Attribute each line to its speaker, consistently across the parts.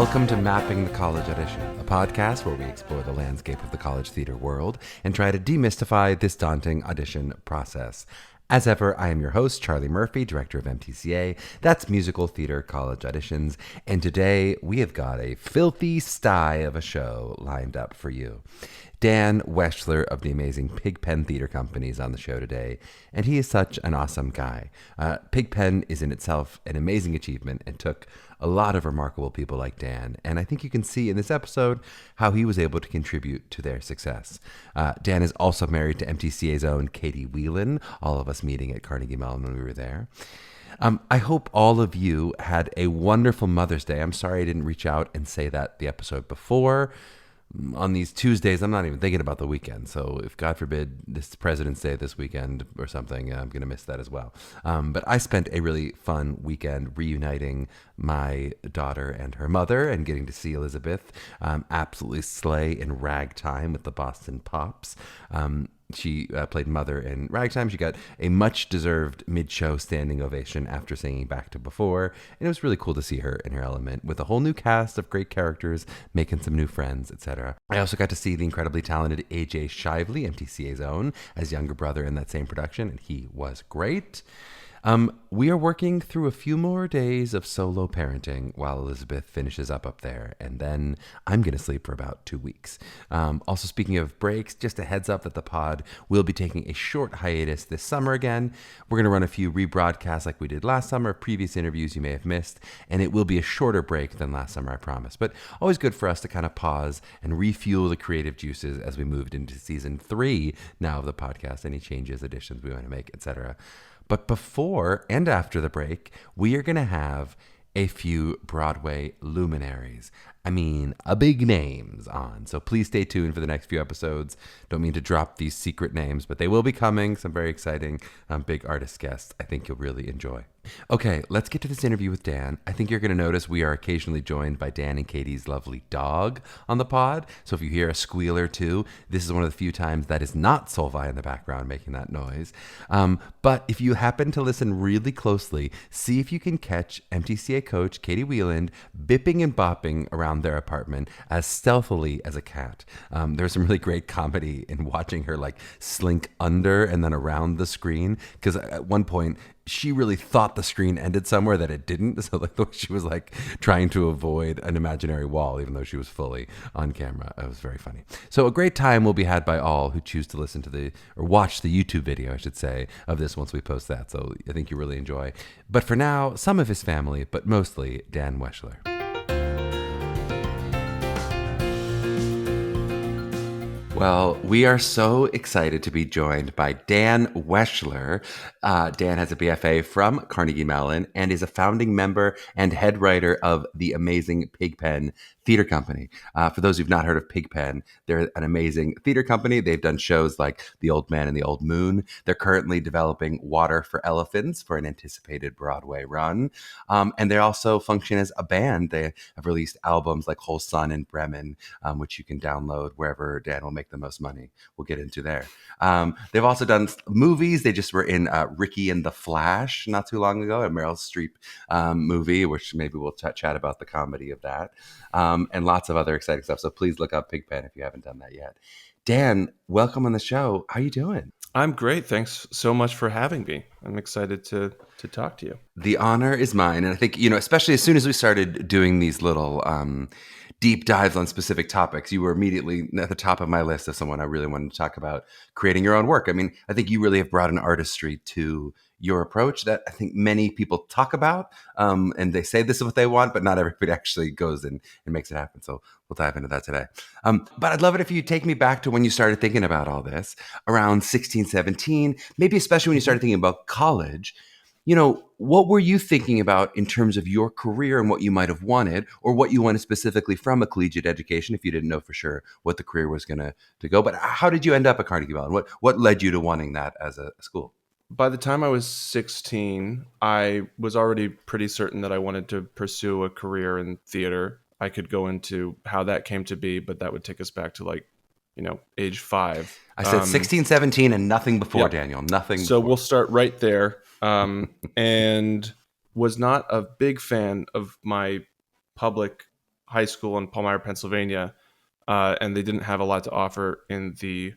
Speaker 1: Welcome to Mapping the College Audition, a podcast where we explore the landscape of the college theater world and try to demystify this daunting audition process. As ever, I am your host, Charlie Murphy, director of MTCA. That's Musical Theater College Auditions. And today we have got a filthy sty of a show lined up for you. Dan Weschler of the amazing PigPen Theater Company is on the show today, and he is such an awesome guy. PigPen is in itself an amazing achievement and took a lot of remarkable people like Dan, and I think you can see in this episode how he was able to contribute to their success. Dan is also married to MTCA's own Katie Whelan, all of us meeting at Carnegie Mellon when we were there. I hope all of you had a wonderful Mother's Day. I'm sorry I didn't reach out and say that the episode before. On these Tuesdays, I'm not even thinking about the weekend. So if, God forbid, this President's Day this weekend or something, I'm going to miss that as well. But I spent a really fun weekend reuniting my daughter and her mother and getting to see Elizabeth absolutely slay in ragtime with the Boston Pops. She played Mother in Ragtime. She got a much-deserved mid-show standing ovation after singing Back to Before. And it was really cool to see her in her element with a whole new cast of great characters, making some new friends, etc. I also got to see the incredibly talented AJ Shively, MTCA's own, as younger brother in that same production, and he was great. We are working through a few more days of solo parenting while Elizabeth finishes up there, and then I'm going to sleep for about 2 weeks. Also, speaking of breaks, just a heads up that the pod will be taking a short hiatus this summer again. We're going to run a few rebroadcasts like we did last summer, previous interviews you may have missed, and it will be a shorter break than last summer, I promise. But always good for us to kind of pause and refuel the creative juices as we moved into season 3 now of the podcast, any changes, additions we want to make, etc. But before and after the break, we are going to have a few Broadway luminaries. I mean, big names on. So please stay tuned for the next few episodes. Don't mean to drop these secret names, but they will be coming. Some very exciting big artist guests I think you'll really enjoy. Okay, let's get to this interview with Dan. I think you're going to notice we are occasionally joined by Dan and Katie's lovely dog on the pod. So if you hear a squeal or two, this is one of the few times that is not Solvay in the background making that noise. But if you happen to listen really closely, see if you can catch MTCA coach Katie Whelan bipping and bopping around their apartment as stealthily as a cat. There's some really great comedy in watching her like slink under and then around the screen, because at one point she really thought the screen ended somewhere that it didn't. So like the way she was like trying to avoid an imaginary wall, even though she was fully on camera. It was very funny. So a great time will be had by all who choose to listen to or watch the YouTube video, I should say, of this once we post that. So I think you really enjoy. But for now, some of his family, but mostly Dan Weschler. Well, we are so excited to be joined by Dan Weschler. Dan has a BFA from Carnegie Mellon and is a founding member and head writer of the amazing PigPen Theater Company. For those who've not heard of PigPen, they're an amazing theater company. They've done shows like The Old Man and the Old Moon. They're currently developing Water for Elephants for an anticipated Broadway run. And they also function as a band. They have released albums like Whole Sun and Bremen, which you can download wherever Dan will make the most money. We'll get into there. They've also done movies. They just were in Ricky and the Flash not too long ago, a Meryl Streep movie, which maybe we'll chat about the comedy of that. And lots of other exciting stuff. So please look up PigPen if you haven't done that yet. Dan, welcome on the show. How are you doing?
Speaker 2: I'm great. Thanks so much for having me. I'm excited to talk to you.
Speaker 1: The honor is mine. And I think, especially as soon as we started doing these little deep dives on specific topics, you were immediately at the top of my list of someone I really wanted to talk about creating your own work. I mean, I think you really have brought an artistry to your approach that I think many people talk about, and they say this is what they want, but not everybody actually goes and makes it happen. So we'll dive into that today. But I'd love it if you take me back to when you started thinking about all this, around 16, 17, maybe especially when you started thinking about college. What were you thinking about in terms of your career and what you might have wanted, or what you wanted specifically from a collegiate education if you didn't know for sure what the career was going to go? But how did you end up at Carnegie Mellon? What led you to wanting that as a school?
Speaker 2: By the time I was 16, I was already pretty certain that I wanted to pursue a career in theater. I could go into how that came to be, but that would take us back to age 5.
Speaker 1: I said 16, 17 and nothing before,
Speaker 2: yeah.
Speaker 1: Daniel, nothing.
Speaker 2: So
Speaker 1: before.
Speaker 2: We'll start right there. And was not a big fan of my public high school in Palmyra, Pennsylvania, and they didn't have a lot to offer in the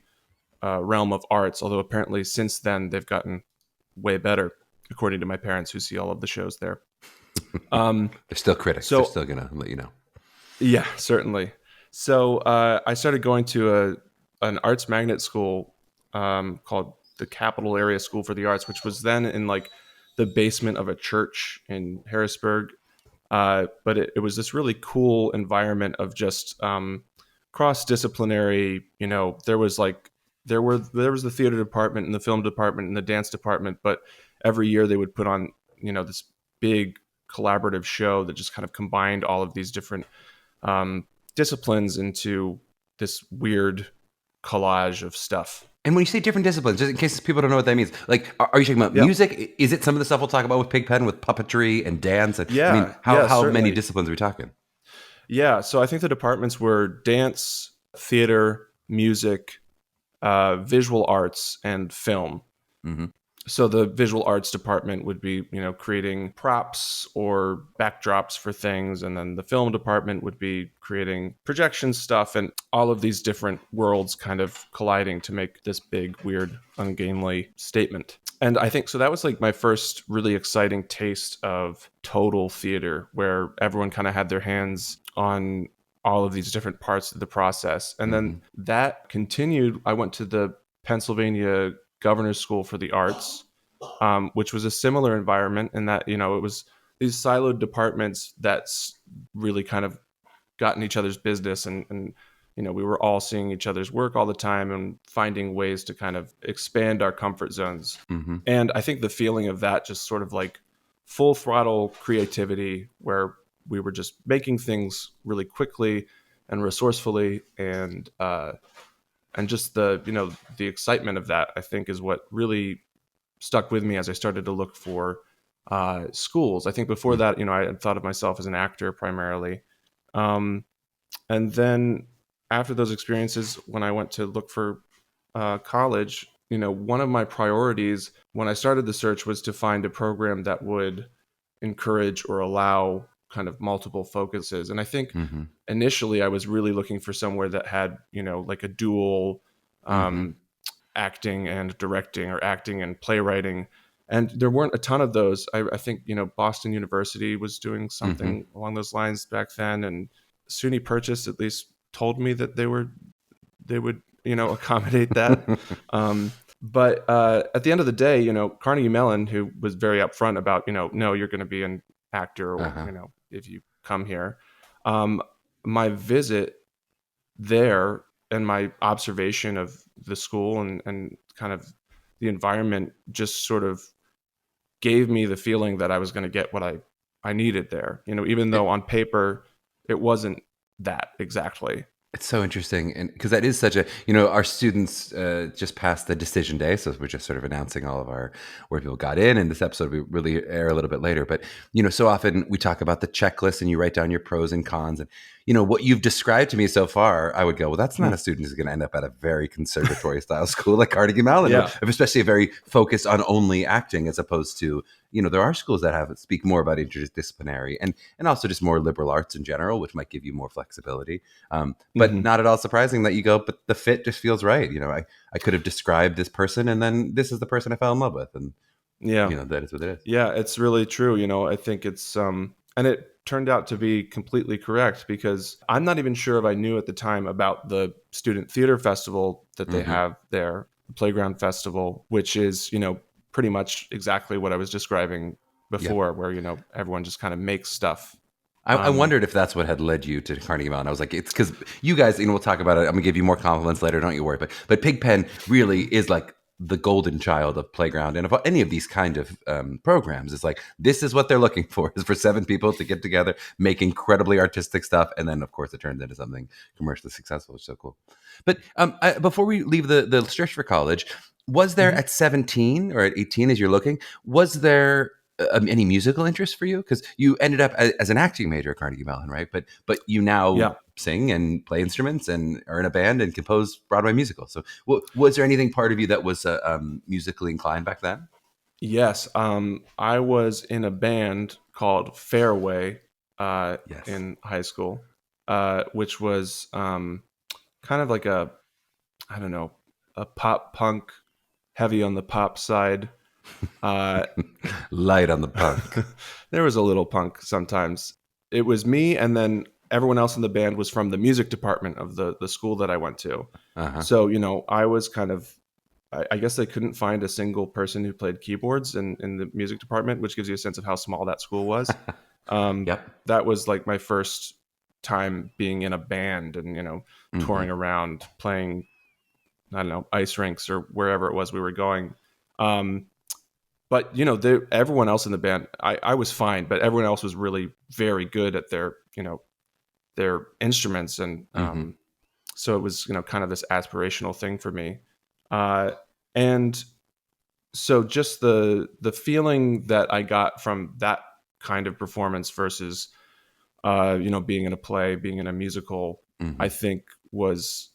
Speaker 2: realm of arts. Although apparently since then they've gotten way better, according to my parents who see all of the shows there.
Speaker 1: They're still critics. They're
Speaker 2: So
Speaker 1: still going to let you know.
Speaker 2: yeah, certainly. So I started going to an arts magnet school called the Capital Area School for the Arts, which was then in like the basement of a church in Harrisburg. But it was this really cool environment of just cross-disciplinary. There was the theater department and the film department and the dance department, but every year they would put on this big collaborative show that just kind of combined all of these different disciplines into this weird collage of stuff.
Speaker 1: And when you say different disciplines, just in case people don't know what that means, like, are you talking about music? Is it some of the stuff we'll talk about with PigPen, with puppetry and dance? How many disciplines are we talking?
Speaker 2: Yeah, so I think the departments were dance, theater, music, visual arts, and film.
Speaker 1: Mm-hmm.
Speaker 2: So the visual arts department would be, creating props or backdrops for things. And then the film department would be creating projection stuff, and all of these different worlds kind of colliding to make this big, weird, ungainly statement. And I think, so that was like my first really exciting taste of total theater, where everyone kind of had their hands on all of these different parts of the process. And then that continued. I went to the Pennsylvania Governor's School for the Arts, which was a similar environment in that, it was these siloed departments that's really kind of got in each other's business. And we were all seeing each other's work all the time and finding ways to kind of expand our comfort zones. Mm-hmm. And I think the feeling of that, just sort of like full throttle creativity, where we were just making things really quickly and resourcefully, and just the excitement of that, I think, is what really stuck with me as I started to look for schools. I think before that, I had thought of myself as an actor primarily. And then after those experiences, when I went to look for college, one of my priorities when I started the search was to find a program that would encourage or allow kind of multiple focuses. And I think initially I was really looking for somewhere that had, like a dual acting and directing, or acting and playwriting. And there weren't a ton of those. I think, Boston University was doing something along those lines back then. And SUNY Purchase at least told me that they would, accommodate that. But at the end of the day, Carnegie Mellon, who was very upfront about, no, you're going to be an actor, or, if you come here. My visit there and my observation of the school and kind of the environment just sort of gave me the feeling that I was going to get what I needed there, even though on paper it wasn't that exactly.
Speaker 1: It's so interesting, and because that is such a, our students just passed the decision day, so we're just sort of announcing all of where people got in, and this episode will really air a little bit later. But so often we talk about the checklist, and you write down your pros and cons, and what you've described to me so far, I would go, well, that's not a student who's going to end up at a very conservatory style school like Carnegie Mellon, especially a very focused on only acting, as opposed to, there are schools that speak more about interdisciplinary and also just more liberal arts in general, which might give you more flexibility. But not at all surprising that you go, but the fit just feels right. I could have described this person, and then this is the person I fell in love with. And that is what it is.
Speaker 2: Yeah, it's really true. I think it's, and it turned out to be completely correct, because I'm not even sure if I knew at the time about the Student Theater Festival that they have there, the Playground Festival, which is, pretty much exactly what I was describing before, where, everyone just kind of makes stuff.
Speaker 1: I wondered if that's what had led you to Carnegie Mellon. I was like, it's because you guys, we'll talk about it. I'm gonna give you more compliments later. Don't you worry. But PigPen really is like the golden child of Playground and of any of these kind of programs. It's like, this is what they're looking for, is for 7 people to get together, make incredibly artistic stuff. And then of course it turns into something commercially successful. It's so cool. But before we leave the search for college, was there at 17 or at 18, as you're looking, was there any musical interest for you? Because you ended up as an acting major at Carnegie Mellon, right? But you now sing and play instruments and are in a band and compose Broadway musicals. So was there anything part of you that was musically inclined back then?
Speaker 2: Yes. I was in a band called Fairway in high school. which was kind of like I don't know, a pop punk, heavy on the pop side.
Speaker 1: Light on the punk.
Speaker 2: There was a little punk sometimes. It was me, and then everyone else in the band was from the music department of the school that I went to.
Speaker 1: Uh-huh.
Speaker 2: So, I was kind of, I guess they couldn't find a single person who played keyboards in the music department, which gives you a sense of how small that school was.
Speaker 1: Yep.
Speaker 2: That was like my first time being in a band and, touring around playing, I don't know, ice rinks or wherever it was we were going. But, everyone else in the band, I was fine, but everyone else was really very good at their instruments. And so it was, kind of this aspirational thing for me. And so just the feeling that I got from that kind of performance versus, being in a play, being in a musical, I think was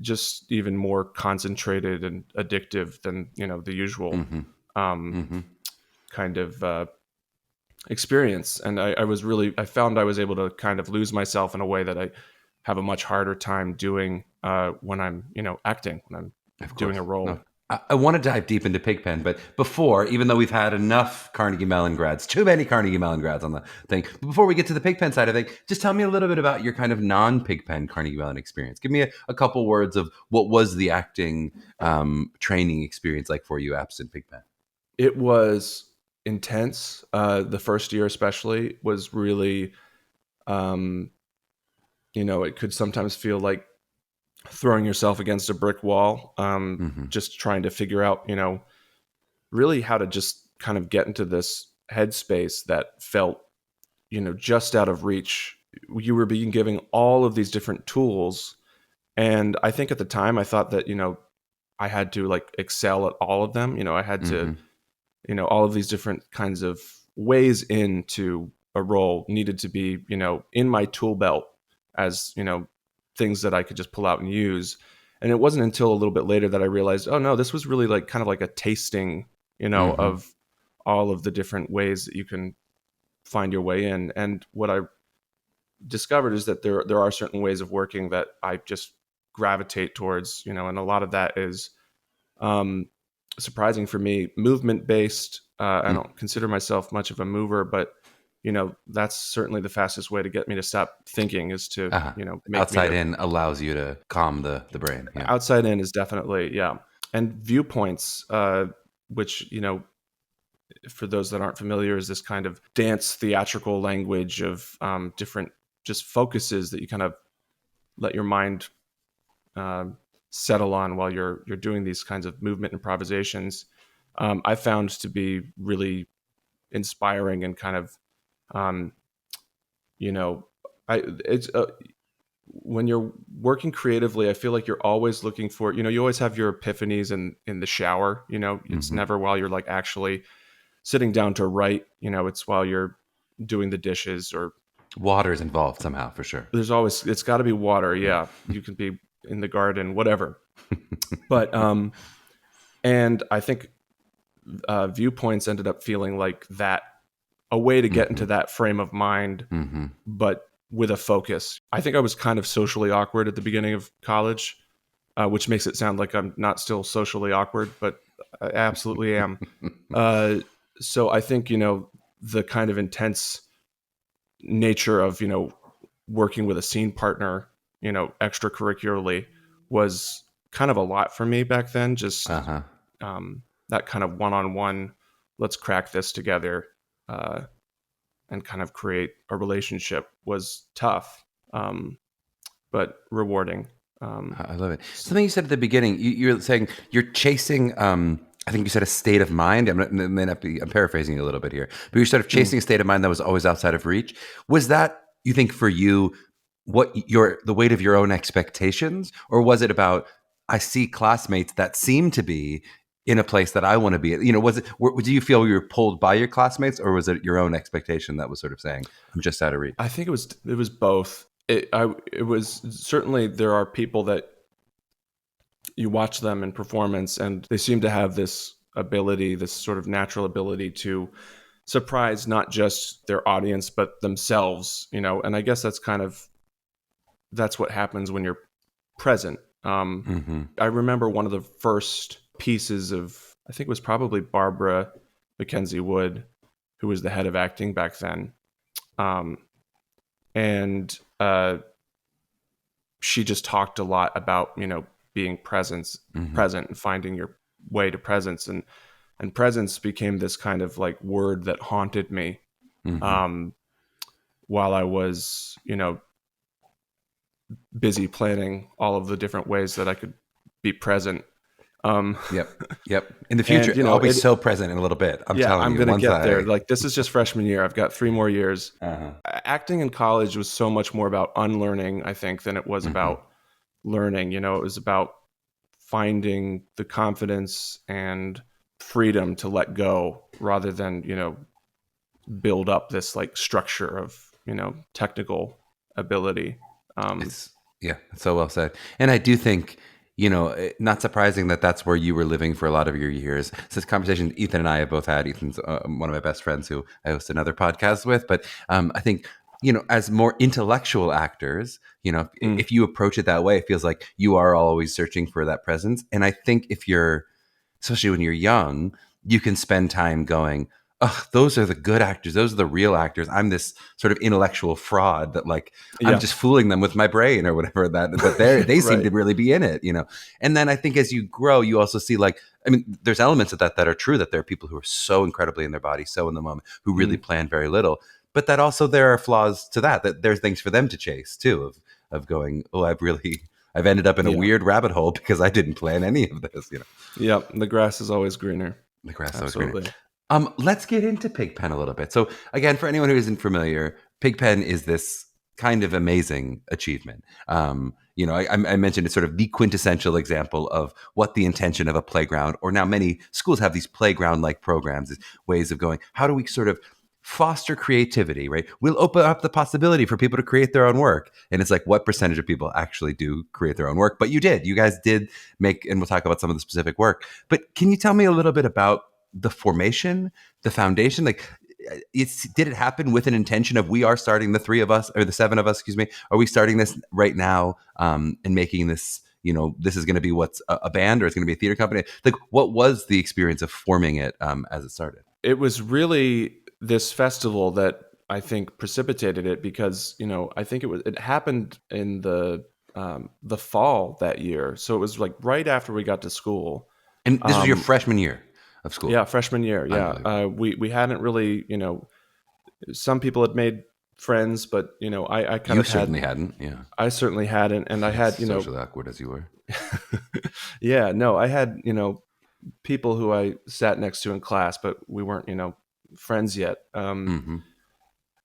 Speaker 2: just even more concentrated and addictive than, the usual kind of experience. And I found I was able to kind of lose myself in a way that I have a much harder time doing when I'm, acting, when I'm doing a role.
Speaker 1: No. I want to dive deep into PigPen, but before, even though we've had enough Carnegie Mellon grads, too many Carnegie Mellon grads on the thing, but before we get to the PigPen side of it, just tell me a little bit about your kind of non-PigPen Carnegie Mellon experience. Give me a couple words of what was the acting training experience like for you absent PigPen.
Speaker 2: It was intense. The first year especially was really, it could sometimes feel like throwing yourself against a brick wall, just trying to figure out, really how to just kind of get into this headspace that felt, just out of reach. You were being given all of these different tools. And I think at the time I thought that, I had to like excel at all of them. I had to, all of these different kinds of ways into a role needed to be, in my tool belt as, things that I could just pull out and use. And it wasn't until a little bit later that I realized, oh no, this was really like kind of like a tasting, of all of the different ways that you can find your way in. And what I discovered is that there are certain ways of working that I just gravitate towards, and a lot of that is surprising for me, movement based. I don't consider myself much of a mover, but that's certainly the fastest way to get me to stop thinking is to, make
Speaker 1: outside in allows you to calm the brain. Yeah.
Speaker 2: Outside in is definitely, yeah. And viewpoints, which, for those that aren't familiar, is this kind of dance theatrical language of different just focuses that you kind of let your mind settle on while you're doing these kinds of movement improvisations. I found to be really inspiring and kind of, when you're working creatively, I feel like you're always looking for, you always have your epiphanies in the shower, it's never while you're like actually sitting down to write, it's while you're doing the dishes or
Speaker 1: water is involved somehow for sure.
Speaker 2: It's got to be water. Yeah. You can be in the garden, whatever. But, and I think viewpoints ended up feeling like that, a way to get into that frame of mind, but with a focus. I think I was kind of socially awkward at the beginning of college, which makes it sound like I'm not still socially awkward, but I absolutely am. So I think, the kind of intense nature of, working with a scene partner, extracurricularly was kind of a lot for me back then. Just that kind of one-on-one, let's crack this together, and kind of create a relationship was tough, but rewarding.
Speaker 1: I love it. Something you said at the beginning, you're saying you're chasing, I think you said a state of mind. I'm paraphrasing you a little bit here, but you're sort of chasing a state of mind that was always outside of reach. Was that, you think, for you, the weight of your own expectations, or was it about, I see classmates that seem to be in a place that I want to be? Do you feel you were pulled by your classmates, or was it your own expectation that was sort of saying, I'm just out of reach?
Speaker 2: I think it was both. It was certainly, there are people that you watch them in performance and they seem to have this ability, this sort of natural ability to surprise not just their audience, but themselves, and I guess that's kind of that's what happens when you're present. I remember one of the first pieces of, I think it was probably Barbara Mackenzie Wood, who was the head of acting back then. And she just talked a lot about, you know, being present and finding your way to presence. And presence became this kind of like word that haunted me while I was, you know, busy planning all of the different ways that I could be present.
Speaker 1: Yep. In the future,
Speaker 2: and, you know,
Speaker 1: I'll be so present in a little bit. I'm telling you.
Speaker 2: I'm going to get there. Like, this is just freshman year. I've got 3 more years. Acting in college was so much more about unlearning, I think, than it was about learning. You know, it was about finding the confidence and freedom to let go rather than, you know, build up this like structure of, you know, technical ability.
Speaker 1: It's so well said. And I do think, you know, not surprising that that's where you were living for a lot of your years. So this conversation Ethan and I have both had. Ethan's one of my best friends who I host another podcast with. But I think, you know, as more intellectual actors, you know, if you approach it that way, it feels like you are always searching for that presence. And I think if you're, especially when you're young, you can spend time going, oh, those are the good actors. Those are the real actors. I'm this sort of intellectual fraud that like, I'm just fooling them with my brain or whatever that, but they seem to really be in it, you know? And then I think as you grow, you also see like, I mean, there's elements of that are true, that there are people who are so incredibly in their body, so in the moment, who really plan very little, but that also there are flaws to that there's things for them to chase too, of going, oh, I've ended up in a weird rabbit hole because I didn't plan any of this, you know?
Speaker 2: Yep. The grass is always greener.
Speaker 1: The grass is always greener. Let's get into PigPen a little bit. So again, for anyone who isn't familiar, PigPen is this kind of amazing achievement. You know, I mentioned it's sort of the quintessential example of what the intention of a playground, or now many schools have these playground-like programs, ways of going, how do we sort of foster creativity, right? We'll open up the possibility for people to create their own work. And it's like, what percentage of people actually do create their own work? But you guys did make, and we'll talk about some of the specific work. But can you tell me a little bit about the formation, the foundation? Like, did it happen with an intention of, we are starting, the 3 of us, or the 7 of us, excuse me, are we starting this right now and making this, you know, this is going to be what's a band, or it's going to be a theater company? Like, what was the experience of forming it as it started?
Speaker 2: It was really this festival that I think precipitated it, because, you know, I think it happened in the fall that year. So it was like right after we got to school.
Speaker 1: And this was your freshman year of school?
Speaker 2: Yeah, freshman year. Yeah. We hadn't really, you know, some people had made friends, but, you know, I kind of
Speaker 1: certainly hadn't. Yeah.
Speaker 2: I certainly hadn't. And I had, you know,
Speaker 1: socially awkward as you were.
Speaker 2: Yeah, no, I had, you know, people who I sat next to in class, but we weren't, you know, friends yet. And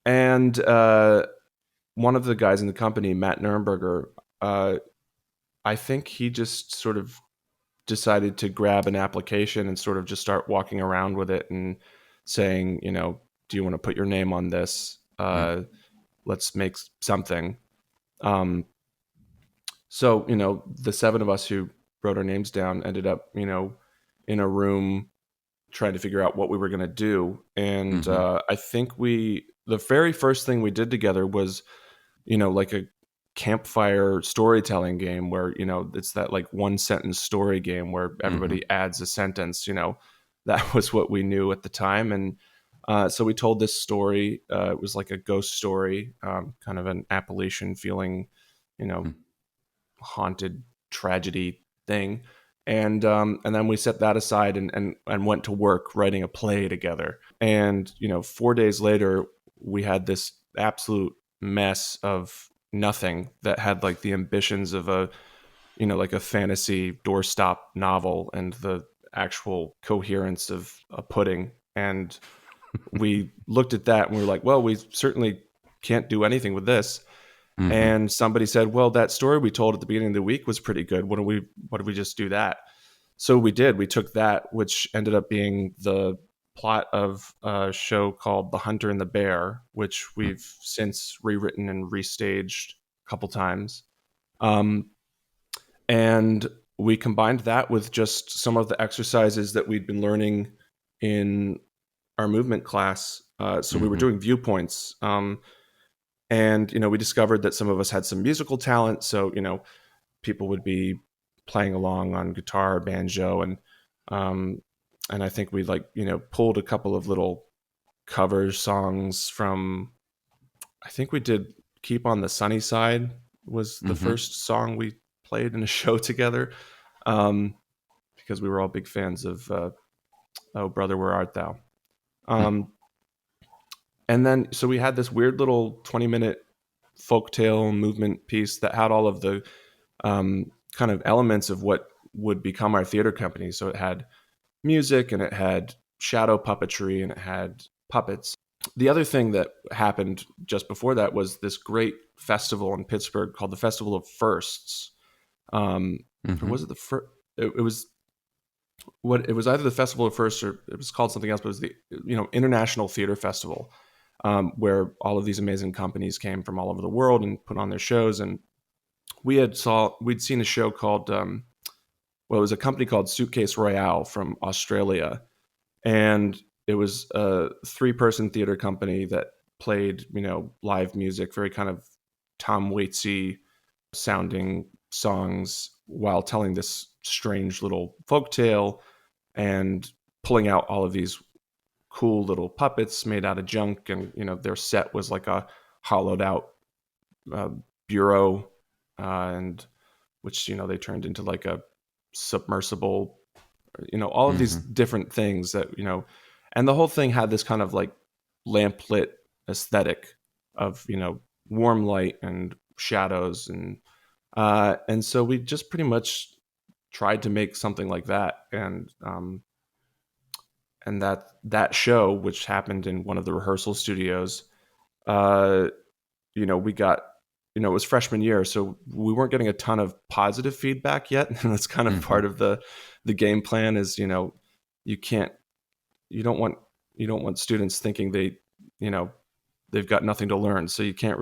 Speaker 2: one of the guys in the company, Matt Nurnberger, I think he just sort of decided to grab an application and sort of just start walking around with it and saying, you know, do you want to put your name on this? Let's make something. So, you know, the 7 of us who wrote our names down ended up, you know, in a room trying to figure out what we were going to do. And I think the very first thing we did together was, you know, like a campfire storytelling game where, you know, it's that like 1-sentence story game where everybody adds a sentence. You know, that was what we knew at the time. And so we told this story. It was like a ghost story, kind of an Appalachian feeling, you know, haunted tragedy thing. And then we set that aside and went to work writing a play together. And, you know, 4 days later, we had this absolute mess of nothing that had like the ambitions of a, you know, like a fantasy doorstop novel and the actual coherence of a pudding. And we looked at that and we were like, well, we certainly can't do anything with this. And somebody said, well, that story we told at the beginning of the week was pretty good. Why don't we just do that? So we did. We took that, which ended up being the plot of a show called The Hunter and the Bear, which we've since rewritten and restaged a couple times. And we combined that with just some of the exercises that we'd been learning in our movement class. So we were doing viewpoints. And, we discovered that some of us had some musical talent. So, people would be playing along on guitar, banjo, and I think we pulled a couple of little cover songs from, I think we did Keep on the Sunny Side was the first song we played in a show together, because we were all big fans of Oh Brother, Where Art Thou? And then, so we had this weird little 20-minute folktale movement piece that had all of the kind of elements of what would become our theater company. So it had music, and it had shadow puppetry, and it had puppets. The other thing that happened just before that was this great festival in Pittsburgh called the Festival of Firsts. Or was it the first? It was what it was either the Festival of Firsts, or it was called something else, but it was the International Theater Festival, where all of these amazing companies came from all over the world and put on their shows. And we'd seen a show called it was a company called Suitcase Royale from Australia, and it was a 3-person theater company that played live music, very kind of Tom Waitsy sounding songs while telling this strange little folk tale and pulling out all of these cool little puppets made out of junk. And their set was like a hollowed out bureau, and which they turned into like a submersible, all of these different things that and the whole thing had this kind of like lamplit aesthetic of warm light and shadows, and so we just pretty much tried to make something like that. And that show, which happened in one of the rehearsal studios, we got, it was freshman year, so we weren't getting a ton of positive feedback yet. And that's kind of part of the game plan is, you don't want students thinking they've got nothing to learn. So you can't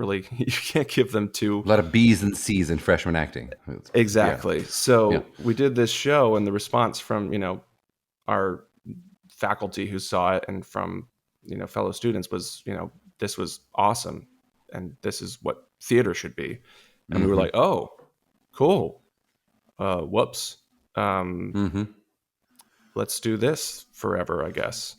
Speaker 2: give them too
Speaker 1: a lot of B's and C's in freshman acting.
Speaker 2: Exactly. Yeah. So we did this show, and the response from, our faculty who saw it and from, fellow students was, this was awesome. And this is what theater should be. And we were like, oh, cool. Whoops. Let's do this forever, I guess.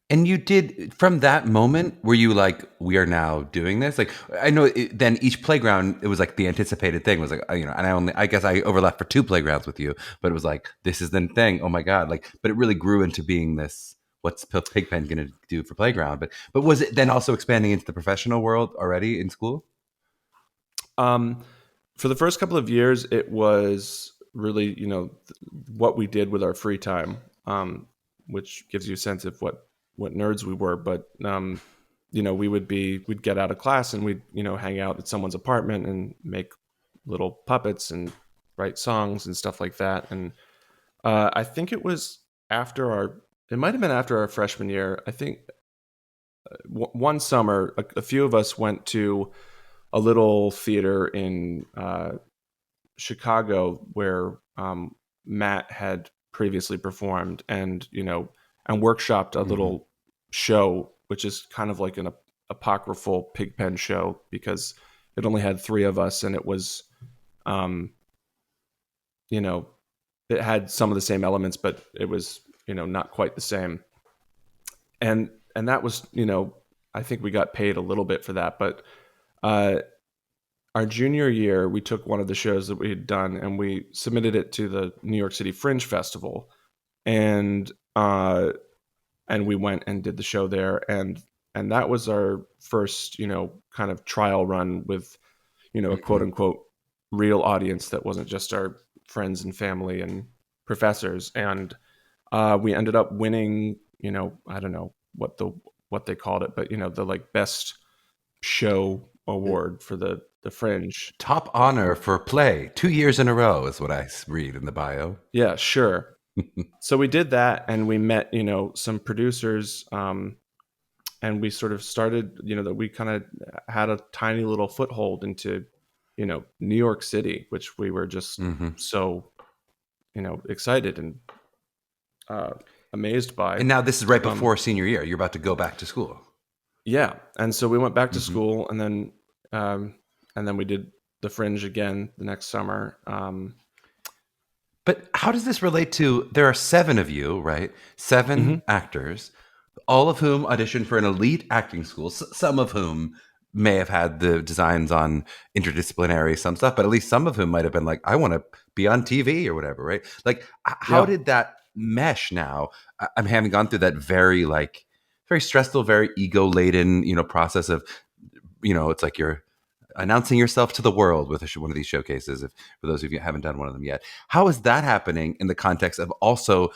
Speaker 1: And you did, from that moment, were you like, we are now doing this? Like, I know then each playground, it was like the anticipated thing was like, and I guess I overlapped for 2 playgrounds with you, but it was like, this is the thing. Oh my God. Like, but it really grew into being this, what's PigPen going to do for playground? But was it then also expanding into the professional world already in school?
Speaker 2: For the first couple of years, it was really, what we did with our free time, which gives you a sense of what nerds we were. But we'd get out of class and we'd hang out at someone's apartment and make little puppets and write songs and stuff like that. And I think it was it might have been after our freshman year. I think one summer a few of us went to a little theater in Chicago where Matt had previously performed, and and workshopped a little show, which is kind of like an apocryphal PigPen show because it only had 3 of us, and it was, it had some of the same elements, but it was, not quite the same. And that was, I think we got paid a little bit for that, but our junior year, we took one of the shows that we had done and we submitted it to the New York City Fringe Festival, and we went and did the show there, and that was our first, kind of trial run with, a quote unquote real audience that wasn't just our friends and family and professors. And we ended up winning, I don't know what they called it, but the like best show award for the Fringe.
Speaker 1: Top honor for play 2 years in a row is what I read in the bio.
Speaker 2: Yeah, sure. So we did that, and we met, some producers, and we sort of started, that we kind of had a tiny little foothold into, New York City, which we were just so, excited and amazed by.
Speaker 1: And now this is right before senior year. You're about to go back to school.
Speaker 2: Yeah. And so we went back to school, and then And then we did the Fringe again the next summer.
Speaker 1: But how does this relate to, there are 7 of you, right? 7
Speaker 2: Mhm.
Speaker 1: actors, all of whom auditioned for an elite acting school, some of whom may have had the designs on interdisciplinary, some stuff, but at least some of whom might have been like, I want to be on TV or whatever, right? Like, how
Speaker 2: Yeah.
Speaker 1: did that mesh now? I'm having gone through that very, like, very stressful, very ego laden, process of, it's like you're announcing yourself to the world with one of these showcases. If for those of you who haven't done one of them yet, how is that happening in the context of also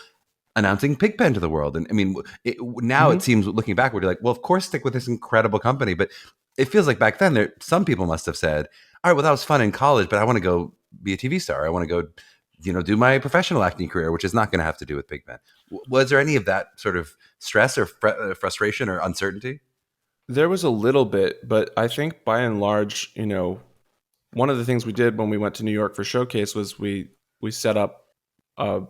Speaker 1: announcing PigPen to the world? And I mean, now it
Speaker 2: Mhm.
Speaker 1: seems, looking backward, you're like, well, of course, stick with this incredible company. But it feels like back then, some people must have said, all right, well, that was fun in college, but I want to go be a TV star. I want to go, do my professional acting career, which is not going to have to do with PigPen. Was there any of that sort of stress or frustration or uncertainty?
Speaker 2: There was a little bit, but I think by and large, one of the things we did when we went to New York for Showcase was we set up a,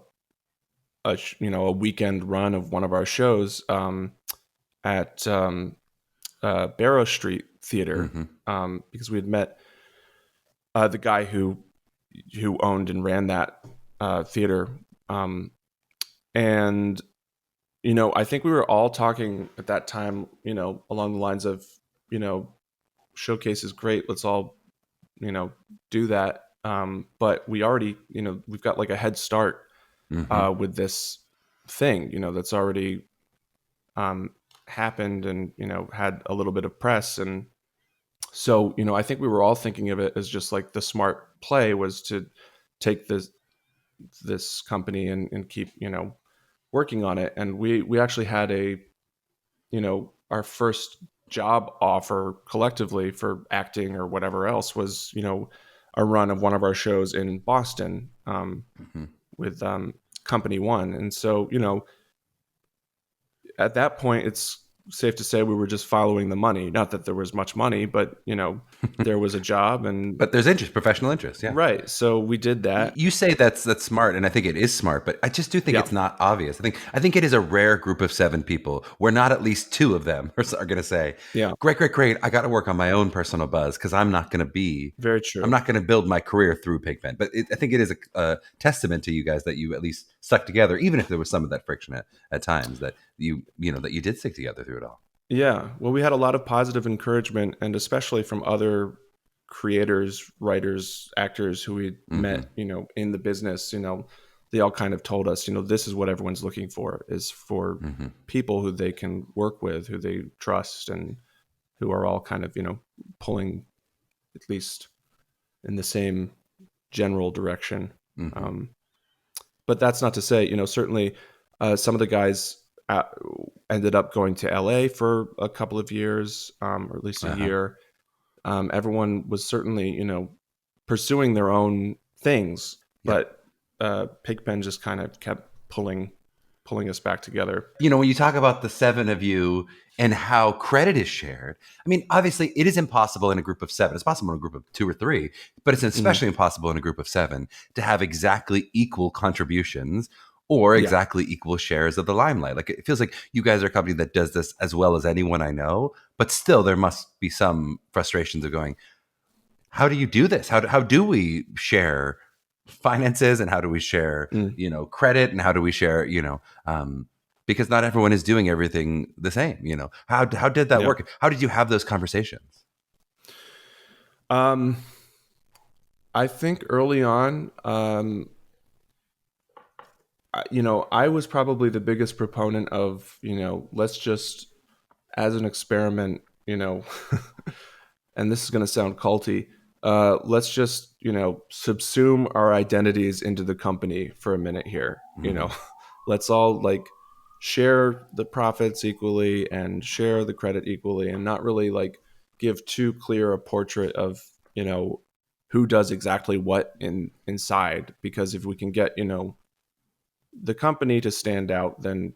Speaker 2: a weekend run of one of our shows at Barrow Street Theater,
Speaker 1: Mm-hmm.
Speaker 2: because we had met the guy who owned and ran that theater, um, and I think we were all talking at that time, along the lines of, Showcase is great. Let's all, do that. But we already, we've got like a head start
Speaker 1: Mm-hmm.
Speaker 2: with this thing, that's already um, happened and, had a little bit of press. And so, I think we were all thinking of it as just like the smart play was to take this company and keep, working on it. And we actually had our first job offer collectively for acting or whatever else was, a run of one of our shows in Boston,
Speaker 1: Mm-hmm.
Speaker 2: with Company One. And so, at that point, it's safe to say we were just following the money. Not that there was much money, but, there was a job and
Speaker 1: But there's interest, professional interest, yeah.
Speaker 2: right. So we did that.
Speaker 1: You say that's smart, and I think it is smart, but I just do think
Speaker 2: Yeah.
Speaker 1: it's not obvious. I think it is a rare group of 7 people where not at least 2 of them are going to say,
Speaker 2: Yeah.
Speaker 1: "Great, great, great! I got to work on my own personal buzz because
Speaker 2: Very
Speaker 1: I'm
Speaker 2: true.
Speaker 1: not going to build my career through PigPen." But I think it is a testament to you guys that you at least stuck together, even if there was some of that friction at times. That that you did stick together through it all.
Speaker 2: Yeah. Well, we had a lot of positive encouragement, and especially from other creators, writers, actors who we
Speaker 1: Mm-hmm.
Speaker 2: met, in the business, they all kind of told us, this is what everyone's looking for, is for
Speaker 1: Mm-hmm.
Speaker 2: people who they can work with, who they trust, and who are all kind of, pulling at least in the same general direction.
Speaker 1: Mm-hmm.
Speaker 2: Um, but that's not to say, certainly some of the guys ended up going to LA for a couple of years, or at least a
Speaker 1: Uh-huh.
Speaker 2: year. Everyone was certainly, pursuing their own things,
Speaker 1: Yep.
Speaker 2: but Pigpen just kind of kept pulling us back together.
Speaker 1: When you talk about the 7 of you and how credit is shared, I mean, obviously it is impossible in a group of 7. It's possible in a group of 2 or 3, but it's
Speaker 2: Mhm.
Speaker 1: especially impossible in a group of 7 to have exactly equal contributions or
Speaker 2: Yeah,
Speaker 1: exactly equal shares of the limelight. Like, it feels like you guys are a company that does this as well as anyone I know, but still there must be some frustrations of going, how do you do this? How do we share finances, and how do we share,
Speaker 2: mm,
Speaker 1: credit, and how do we share, because not everyone is doing everything the same. How did that
Speaker 2: yeah.
Speaker 1: work? How did you have those conversations?
Speaker 2: Um, I think early on, I was probably the biggest proponent of, let's just, as an experiment, and this is going to sound culty, let's just, subsume our identities into the company for a minute here.
Speaker 1: Hmm.
Speaker 2: Let's all like share the profits equally and share the credit equally, and not really like give too clear a portrait of, who does exactly what inside. Because if we can get, the company to stand out, then,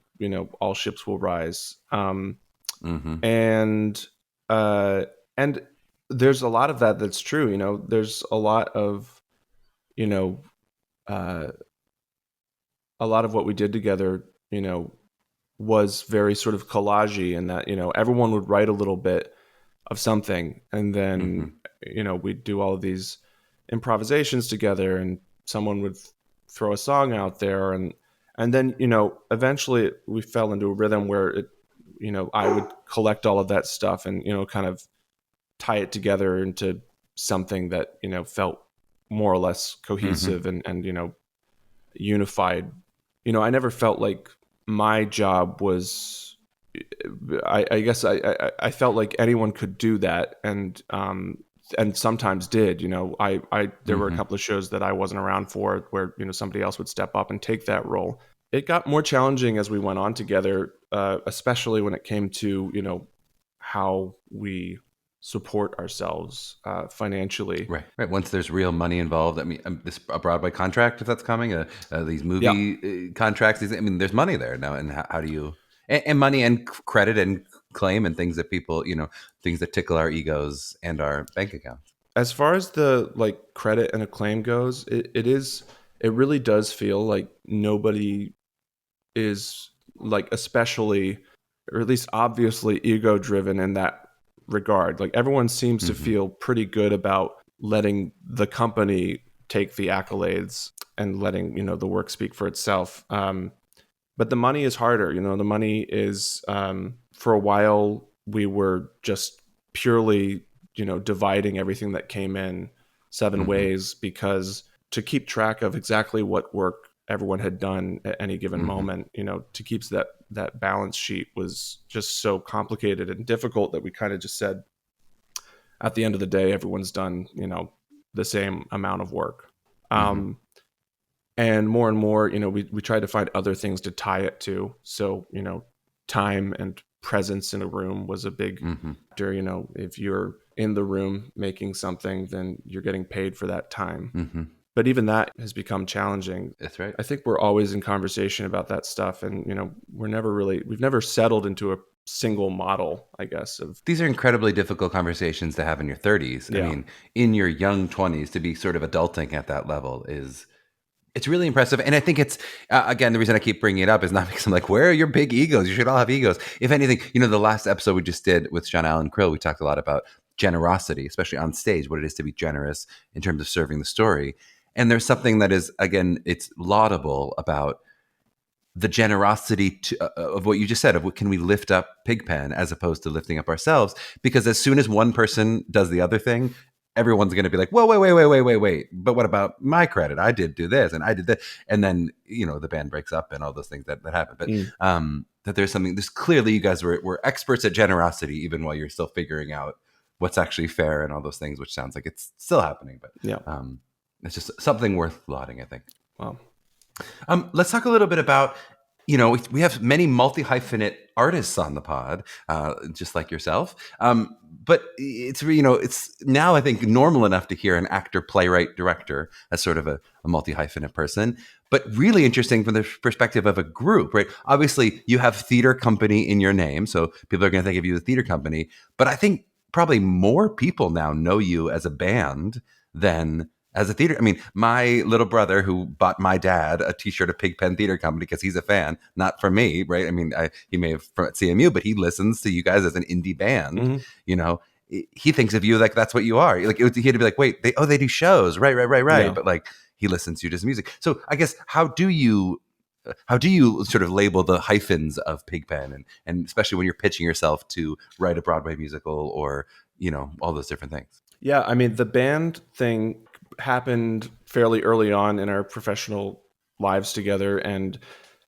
Speaker 2: all ships will rise.
Speaker 1: Hmm.
Speaker 2: And uh, and there's a lot of that that's true. There's a lot of, you know uh, a lot of what we did together, was very sort of collagey, in that, everyone would write a little bit, of something. And then, we'd do all of these improvisations together, and someone would throw a song out there. And then, eventually we fell into a rhythm where I would collect all of that stuff and, kind of tie it together into something that, felt more or less cohesive and unified. I never felt like my job was, I guess I felt like anyone could do that. And sometimes did, there were a couple of shows that I wasn't around for where, somebody else would step up and take that role. It got more challenging as we went on together, especially when it came to, how we support ourselves financially.
Speaker 1: Right. Once there's real money involved, I mean, a Broadway contract, if that's coming, these movie contracts, there's money there now. And how do you, and money and credit and claim and things that people, things that tickle our egos and our bank accounts.
Speaker 2: As far as the credit and acclaim goes, it really does feel like nobody is especially, or at least obviously, ego driven in that regard. Everyone seems to feel pretty good about letting the company take the accolades and letting the work speak for itself. But the money is harder. The money is, for a while we were just purely dividing everything that came in 7 ways, because to keep track of exactly what work everyone had done at any given moment, to keep that balance sheet was just so complicated and difficult that we kind of just said, at the end of the day, everyone's done, the same amount of work. And more, we tried to find other things to tie it to. So, time and presence in a room was a big factor. If you're in the room making something, then you're getting paid for that time. But even that has become challenging.
Speaker 1: That's right.
Speaker 2: I think we're always in conversation about that stuff. And, we've never settled into a single model, I guess.
Speaker 1: These are incredibly difficult conversations to have in your 30s.
Speaker 2: Yeah.
Speaker 1: I mean, in your young 20s, to be sort of adulting at that level it's really impressive. And I think it's, again, the reason I keep bringing it up is not because I'm like, where are your big egos? You should all have egos. If anything, the last episode we just did with Sean Allen Krill, we talked a lot about generosity, especially on stage, what it is to be generous in terms of serving the story. And there's something that is, again, it's laudable about the generosity of what you just said, of what can we lift up PigPen as opposed to lifting up ourselves? Because as soon as one person does the other thing, everyone's going to be like, whoa, wait. But what about my credit? I did do this and I did that. And then, the band breaks up and all those things that happen. But that there's something, this clearly you guys were experts at generosity, even while you're still figuring out what's actually fair and all those things, which sounds like it's still happening. But it's just something worth lauding, I think.
Speaker 2: Wow.
Speaker 1: Let's talk a little bit about, we have many multi-hyphenate artists on the pod, just like yourself. But it's, it's now, I think, normal enough to hear an actor, playwright, director as sort of a multi-hyphenate person, but really interesting from the perspective of a group, right? Obviously, you have theater company in your name, so people are going to think of you as a theater company. But I think probably more people now know you as a band than as a theater. I mean, my little brother who bought my dad a t-shirt of PigPen Theater Company because he's a fan, not for me, right? I mean, he may have from at CMU, but he listens to you guys as an indie band. He thinks of you like that's what you are. Like he'd be like, wait, they do shows, right? Yeah. But like he listens to you just music. So I guess how do you sort of label the hyphens of PigPen and especially when you're pitching yourself to write a Broadway musical or all those different things?
Speaker 2: Yeah, I mean, the band thing happened fairly early on in our professional lives together, and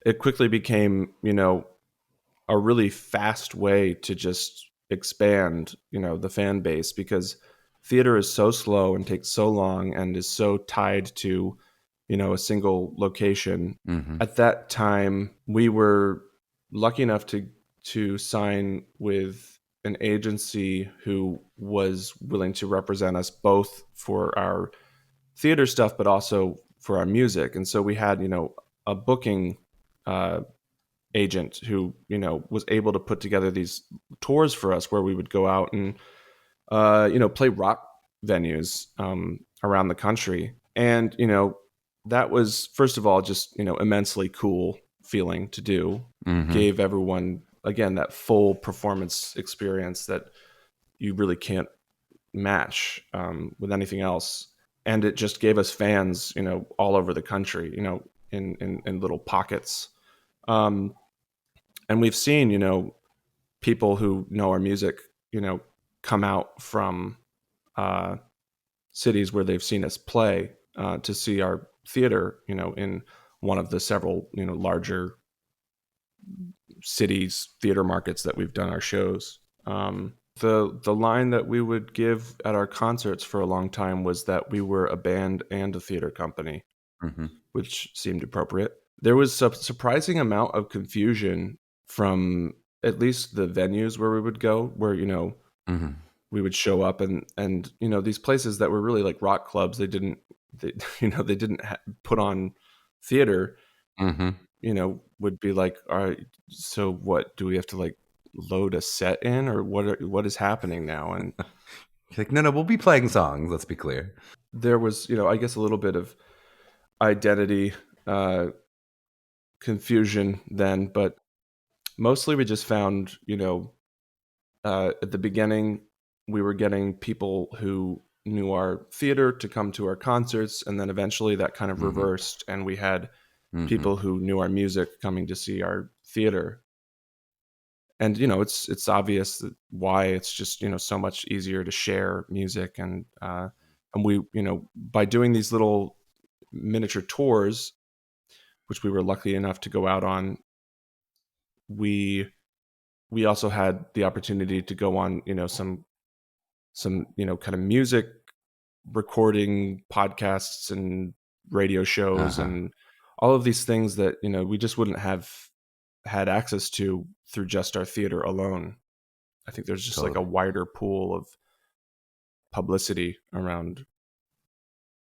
Speaker 2: it quickly became, a really fast way to just expand, the fan base, because theater is so slow and takes so long and is so tied to, a single location. At that time, we were lucky enough to sign with an agency who was willing to represent us both for our theater stuff, but also for our music. And so we had, a booking agent who, was able to put together these tours for us where we would go out and, play rock venues around the country. And, that was, first of all, just, immensely cool feeling to do. Gave everyone, again, that full performance experience that you really can't match with anything else. And it just gave us fans, all over the country, in little pockets. And we've seen, people who know our music, come out from cities where they've seen us play to see our theater, in one of the several, larger cities, theater markets that we've done our shows. The line that we would give at our concerts for a long time was that we were a band and a theater company, which seemed appropriate. There was a surprising amount of confusion from at least the venues where we would go, where, we would show up and these places that were really like rock clubs, they didn't put on theater, would be like, all right, so what, do we have to like load a set in, or what is happening now? And
Speaker 1: like, no, we'll be playing songs, let's be clear.
Speaker 2: There was, I guess a little bit of identity confusion then, but mostly we just found, at the beginning we were getting people who knew our theater to come to our concerts, and then eventually that kind of reversed, and we had people who knew our music coming to see our theater. And it's obvious why. It's just so much easier to share music, and we by doing these little miniature tours, which we were lucky enough to go out on, we also had the opportunity to go on some kind of music recording podcasts and radio shows and all of these things that we just wouldn't have had access to through just our theater alone. I think there's just like a wider pool of publicity around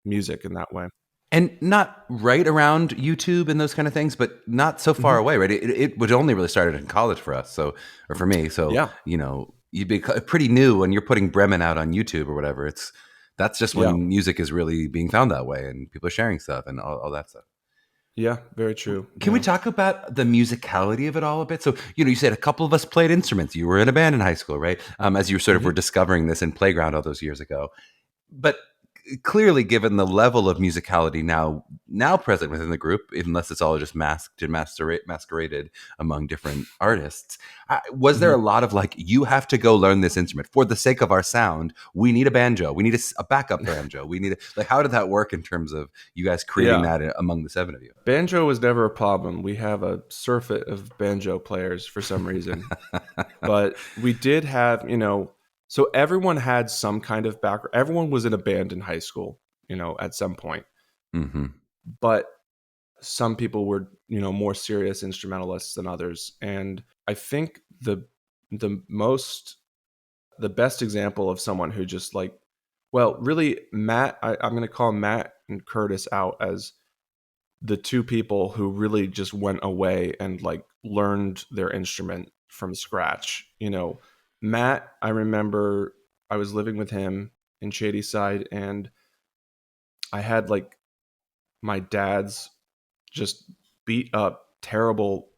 Speaker 2: music in that way.
Speaker 1: And not right around YouTube and those kind of things, but not so far away, right? It would only really started in college for us, or for me. So,
Speaker 2: yeah.
Speaker 1: You'd be pretty new when you're putting Bremen out on YouTube or whatever. That's just when music is really being found that way, and people are sharing stuff and all that stuff.
Speaker 2: Yeah, very true.
Speaker 1: Can we talk about the musicality of it all a bit? So, you said a couple of us played instruments. You were in a band in high school, right? As you sort of were discovering this in Playground all those years ago. But clearly, given the level of musicality now present within the group, unless it's all just masked and masqueraded among different artists, was there a lot of like, you have to go learn this instrument for the sake of our sound? We need a banjo. We need a backup banjo. We need how did that work in terms of you guys creating that among the seven of you?
Speaker 2: Banjo was never a problem. We have a surfeit of banjo players for some reason, but we did have so everyone had some kind of background. Everyone was in a band in high school, at some point. But some people were, more serious instrumentalists than others. And I think the best example of someone who just really Matt, I'm going to call Matt and Curtis out as the two people who really just went away and learned their instrument from scratch. Matt, I remember I was living with him in Shadyside, and I had my dad's just beat up, terrible,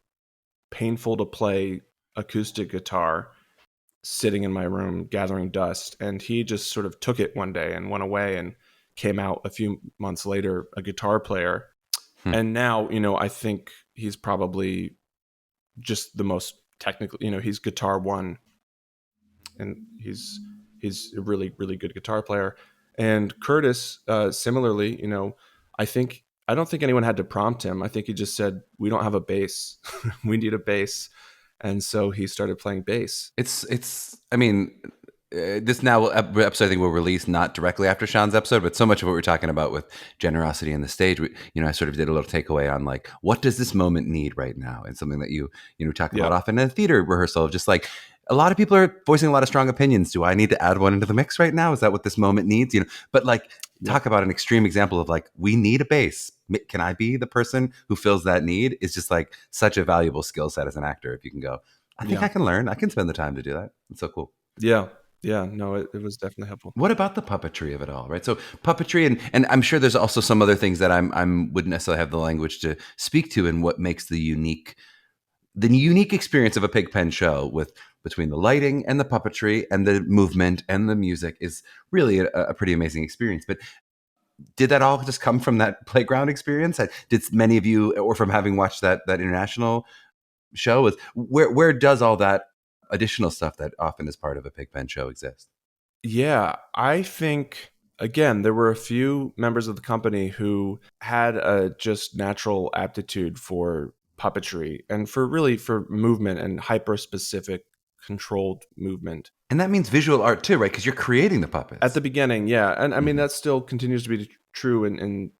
Speaker 2: painful to play acoustic guitar sitting in my room gathering dust. And he just sort of took it one day and went away and came out a few months later, a guitar player. And now, I think he's probably just the most technical, he's guitar one. And he's a really, really good guitar player. And Curtis, similarly, I don't think anyone had to prompt him. I think he just said, we don't have a bass. We need a bass. And so he started playing bass.
Speaker 1: This episode I think will release not directly after Sean's episode, but so much of what we're talking about with generosity on the stage, I sort of did a little takeaway on what does this moment need right now? And something that you talk about often in a theater rehearsal, just a lot of people are voicing a lot of strong opinions. Do I need to add one into the mix right now? Is that what this moment needs? But talk about an extreme example of we need a bass. Can I be the person who fills that need? Is just such a valuable skill set as an actor. If you can go, I think I can learn. I can spend the time to do that. It's so cool.
Speaker 2: Yeah. Yeah. No, it was definitely helpful.
Speaker 1: What about the puppetry of it all, right? So puppetry, and I'm sure there's also some other things that I wouldn't necessarily have the language to speak to, and what makes the unique experience of a PigPen show with between the lighting and the puppetry and the movement and the music is really a pretty amazing experience. But did that all just come from that playground experience? Did many of you, or from having watched that international show, where does all that additional stuff that often is part of a PigPen show exist?
Speaker 2: Yeah, I think again there were a few members of the company who had a just natural aptitude for puppetry and for movement and hyper specific controlled movement.
Speaker 1: And that means visual art too, right? Because you're creating the
Speaker 2: At the
Speaker 1: puppets.
Speaker 2: beginning, yeah, and I mean
Speaker 1: Mhm.
Speaker 2: that still continues to be true in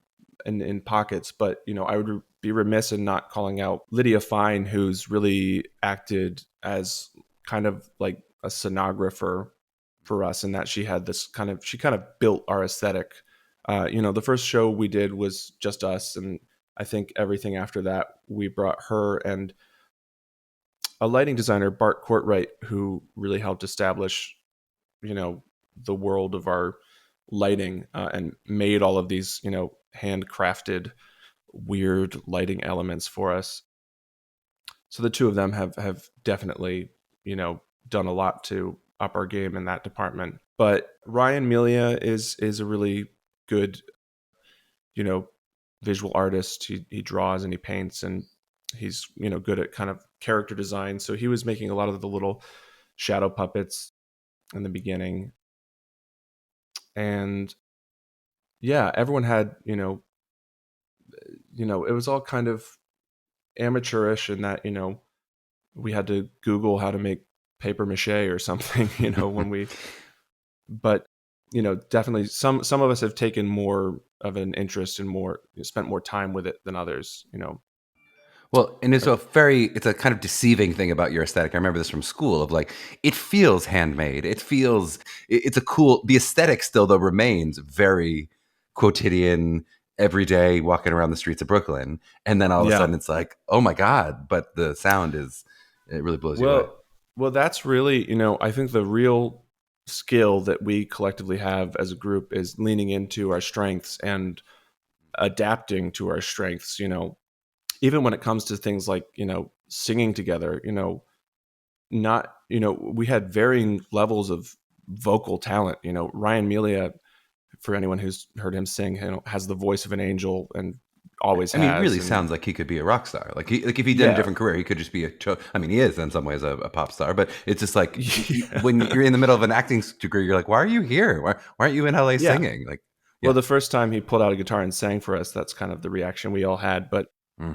Speaker 2: pockets, but I would be remiss in not calling out Lydia Fine, who's really acted as kind of like a scenographer for us, in that she kind of built our aesthetic. The first show we did was just us, and I think everything after that we brought her and a lighting designer, Bart Courtwright, who really helped establish the world of our lighting, and made all of these handcrafted weird lighting elements for us. So the two of them have definitely done a lot to up our game in that department. But Ryan Melia is a really good you know visual artist. He draws and he paints, and he's good at kind of character design. So he was making a lot of the little shadow puppets in the beginning. And yeah, everyone had it was all kind of amateurish in that we had to Google how to make paper mache or something. When we But definitely some of us have taken more of an interest and more spent more time with it than others.
Speaker 1: Well, and it's a kind of deceiving thing about your aesthetic. I remember this from school of like, it feels handmade. It's a cool, the aesthetic still though remains very quotidian, everyday, walking around the streets of Brooklyn. And then all of a
Speaker 2: Yeah.
Speaker 1: sudden it's like, oh my God, but the sound it really blows you away.
Speaker 2: Well, that's really, I think the real skill that we collectively have as a group is leaning into our strengths and adapting to our strengths. Even when it comes to things like singing together. Not We had varying levels of vocal talent. Ryan Melia, for anyone who's heard him sing, has the voice of an angel and always
Speaker 1: I mean,
Speaker 2: has.
Speaker 1: really
Speaker 2: And
Speaker 1: sounds like he could be a rock star. Like if he did a
Speaker 2: yeah.
Speaker 1: different career, he could just be I mean, he is in some ways a pop star, but it's just like
Speaker 2: Yeah.
Speaker 1: when you're in the middle of an acting degree, you're like, why are you here? Why aren't you in LA
Speaker 2: Yeah.
Speaker 1: singing? Like,
Speaker 2: Well,
Speaker 1: yeah.
Speaker 2: the first time he pulled out a guitar and sang for us, that's kind of the reaction we all had.
Speaker 1: Hmm.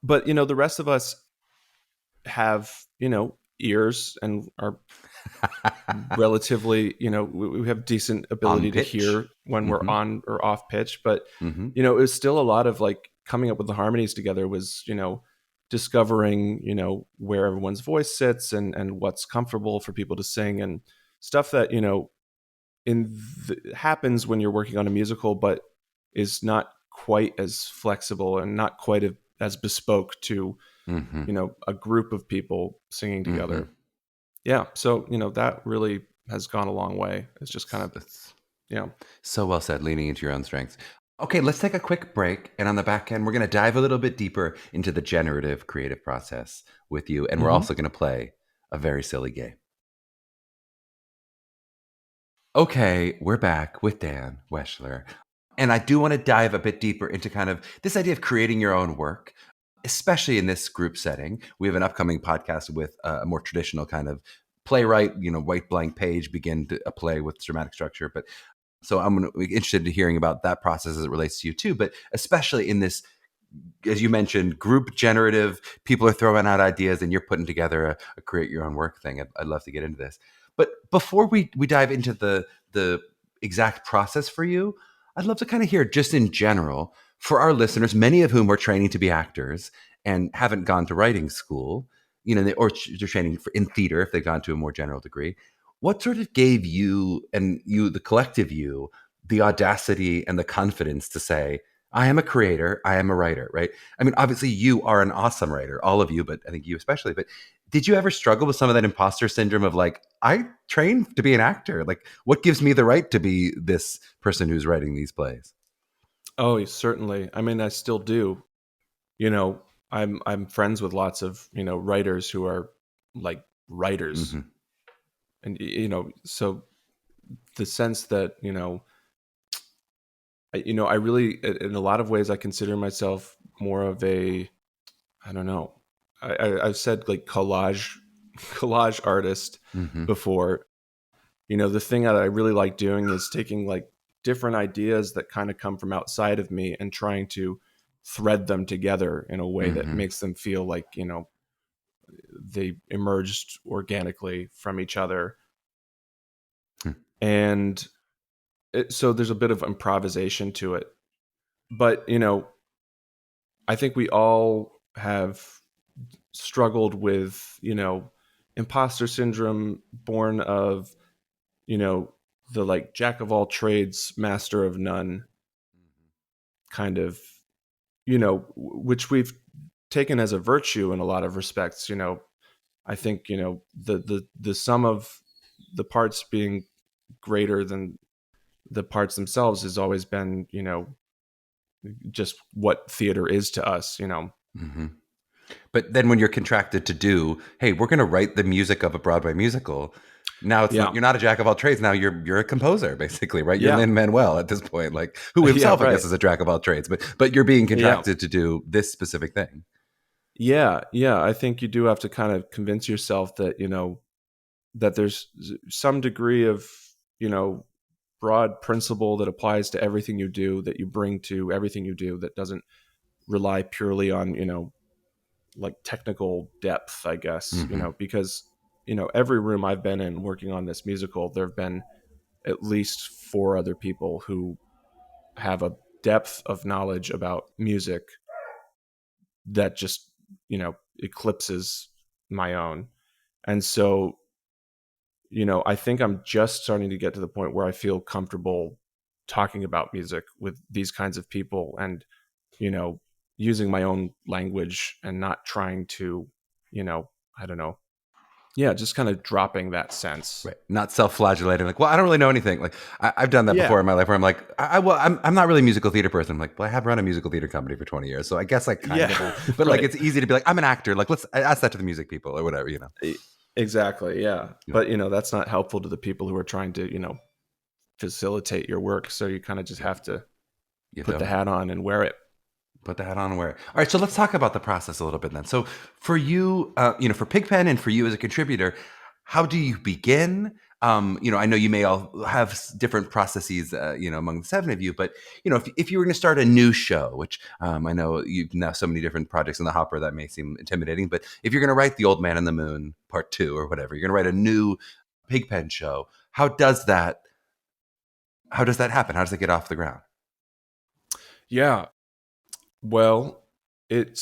Speaker 2: But the rest of us have ears and are relatively, we have decent
Speaker 1: On
Speaker 2: ability to
Speaker 1: pitch.
Speaker 2: hear when we're
Speaker 1: Hmm.
Speaker 2: on or off pitch. But
Speaker 1: Hmm.
Speaker 2: it was still a lot of like coming up with the harmonies together, was discovering where everyone's voice sits and what's comfortable for people to sing, and stuff that happens when you're working on a musical, but is not quite as flexible and not quite as bespoke to
Speaker 1: Hmm.
Speaker 2: a group of people singing
Speaker 1: Hmm.
Speaker 2: together. Yeah, so that really has gone a long way. It's just kind of
Speaker 1: That's
Speaker 2: yeah.
Speaker 1: so well said, leaning into your own strengths. Okay, let's take a quick break. And on the back end, we're going to dive a little bit deeper into the generative creative process with you. And we're
Speaker 2: Hmm.
Speaker 1: also going to play a very silly game. Okay, we're back with Dan Weschler. And I do want to dive a bit deeper into kind of this idea of creating your own work, especially in this group setting. We have an upcoming podcast with a more traditional kind of playwright, white blank page, a play with dramatic structure. But so I'm going to be interested in hearing about that process as it relates to you too. But especially in this, as you mentioned, group generative, people are throwing out ideas and you're putting together a create your own work thing. I'd love to get into this. But before we dive into the exact process for you, I'd love to kind of hear just in general for our listeners, many of whom are training to be actors and haven't gone to writing school, or they're training in theater if they've gone to a more general degree. What sort of gave the collective you, the audacity and the confidence to say, I am a creator, I am a writer, right? I mean, obviously you are an awesome writer, all of you, but I think you especially. But did you ever struggle with some of that imposter syndrome of like, I trained to be an actor? Like, what gives me the right to be this person who's writing these plays?
Speaker 2: Oh, certainly. I mean, I still do. You know, I'm friends with lots of writers who are like writers.
Speaker 1: Mm-hmm.
Speaker 2: And, so the sense that, I really, in a lot of ways, I consider myself more of a, I don't know, I've said like collage artist
Speaker 1: Mm-hmm.
Speaker 2: before. The thing that I really like doing is taking like different ideas that kind of come from outside of me and trying to thread them together in a way that
Speaker 1: Mm-hmm.
Speaker 2: makes them feel like, they emerged organically from each other. And so there's a bit of improvisation to it. But, I think we all have struggled with, imposter syndrome born of, the like jack of all trades, master of none kind of, which we've taken as a virtue in a lot of respects. I think, the sum of the parts being greater than the parts themselves has always been, just what theater is to us.
Speaker 1: Mm-hmm. But then when you're contracted to do, hey, we're going to write the music of a Broadway musical. Now
Speaker 2: Yeah.
Speaker 1: you're not a jack of all trades. Now you're a composer, basically, right? You're
Speaker 2: Yeah.
Speaker 1: Lin-Manuel at this point, like who
Speaker 2: Yeah,
Speaker 1: himself, I
Speaker 2: right.
Speaker 1: guess, is a jack of all trades. But you're being
Speaker 2: Yeah.
Speaker 1: contracted to do this specific thing.
Speaker 2: Yeah. Yeah. I think you do have to kind of convince yourself that, that there's some degree of, broad principle that applies to everything you do, that you bring to everything you do, that doesn't rely purely on, like technical depth, I guess,
Speaker 1: Mm-hmm.
Speaker 2: because, every room I've been in working on this musical, there have been at least 4 other people who have a depth of knowledge about music that just, eclipses my own. And so, I think I'm just starting to get to the point where I feel comfortable talking about music with these kinds of people and, using my own language and not trying to, I don't know. Yeah, just kind of dropping that sense.
Speaker 1: Right. Not self-flagellating. Like, well, I don't really know anything. Like, I've done that
Speaker 2: Yeah,
Speaker 1: before in my life where I'm like, I'm not really a musical theater person. I'm like, well, I have run a musical theater company for 20 years. So I guess I kind
Speaker 2: yeah,
Speaker 1: of, but like,
Speaker 2: right.
Speaker 1: it's easy to be like, I'm an actor. Like, let's ask that to the music people or whatever.
Speaker 2: Exactly, yeah.
Speaker 1: Yeah.
Speaker 2: But, that's not helpful to the people who are trying to, facilitate your work. So you kind of just have to
Speaker 1: You
Speaker 2: put the
Speaker 1: don't.
Speaker 2: hat on and wear it.
Speaker 1: Put the hat on and wear it. All right, so let's talk about the process a little bit then. So for you, for PigPen and for you as a contributor, how do you begin? I know you may all have different processes, among the 7 of you, but if you were going to start a new show, which I know you've now so many different projects in the hopper that may seem intimidating, but if you're going to write The Old Man and the Moon Part 2 or whatever, you're going to write a new PigPen show. How does that happen? How does it get off the ground?
Speaker 2: Yeah. Well, it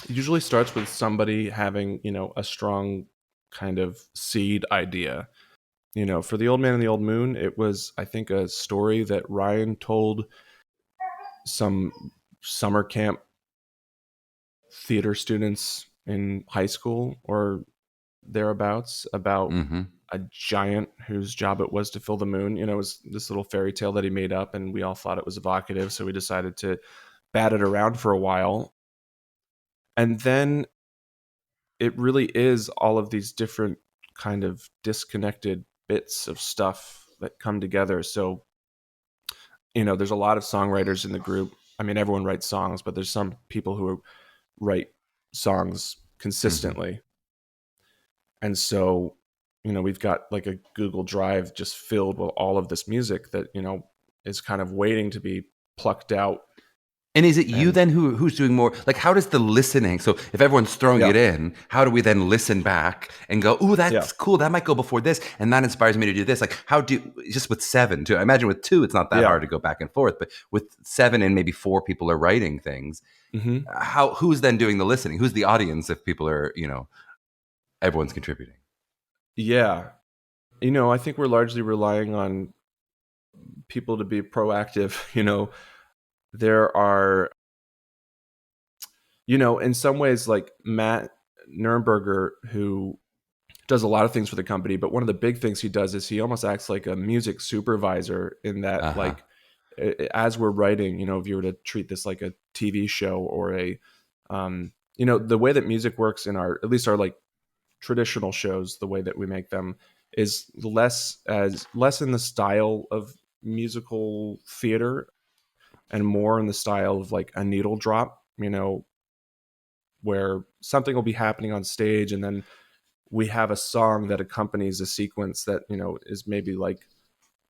Speaker 2: usually starts with somebody having, a strong kind of seed idea. For The Old Man and the Old Moon, it was, I think, a story that Ryan told some summer camp theater students in high school or thereabouts about
Speaker 1: Mm-hmm.
Speaker 2: a giant whose job it was to fill the moon. It was this little fairy tale that he made up, and we all thought it was evocative, so we decided to bat it around for a while. And then it really is all of these different kind of disconnected bits of stuff that come together. So, there's a lot of songwriters in the group. I mean, everyone writes songs, but there's some people who write songs consistently. And so, we've got like a Google Drive just filled with all of this music that, is kind of waiting to be plucked out.
Speaker 1: And is it you
Speaker 2: And
Speaker 1: then who's doing more? Like, how does the listening? So if everyone's throwing
Speaker 2: yeah,
Speaker 1: it in, how do we then listen back and go, "Ooh,
Speaker 2: yeah,
Speaker 1: that's cool. That might go before this, and that inspires me to do this." Like, how do just with 7 too? I imagine with 2, it's not that
Speaker 2: yeah.
Speaker 1: hard to go back and forth, but with 7 and maybe 4 people are writing things.
Speaker 2: Hmm.
Speaker 1: Who's then doing the listening? Who's the audience if people are everyone's contributing?
Speaker 2: Yeah. I think we're largely relying on people to be proactive. There are, in some ways, like Matt Nurnberger, who does a lot of things for the company, but one of the big things he does is he almost acts like a music supervisor in
Speaker 1: Uh
Speaker 2: that,
Speaker 1: huh.
Speaker 2: like, as we're writing, if you were to treat this like a TV show or a the way that music works in at least our like traditional shows, the way that we make them is less in the style of musical theater and more in the style of like a needle drop, where something will be happening on stage and then we have a song that accompanies a sequence that, is maybe like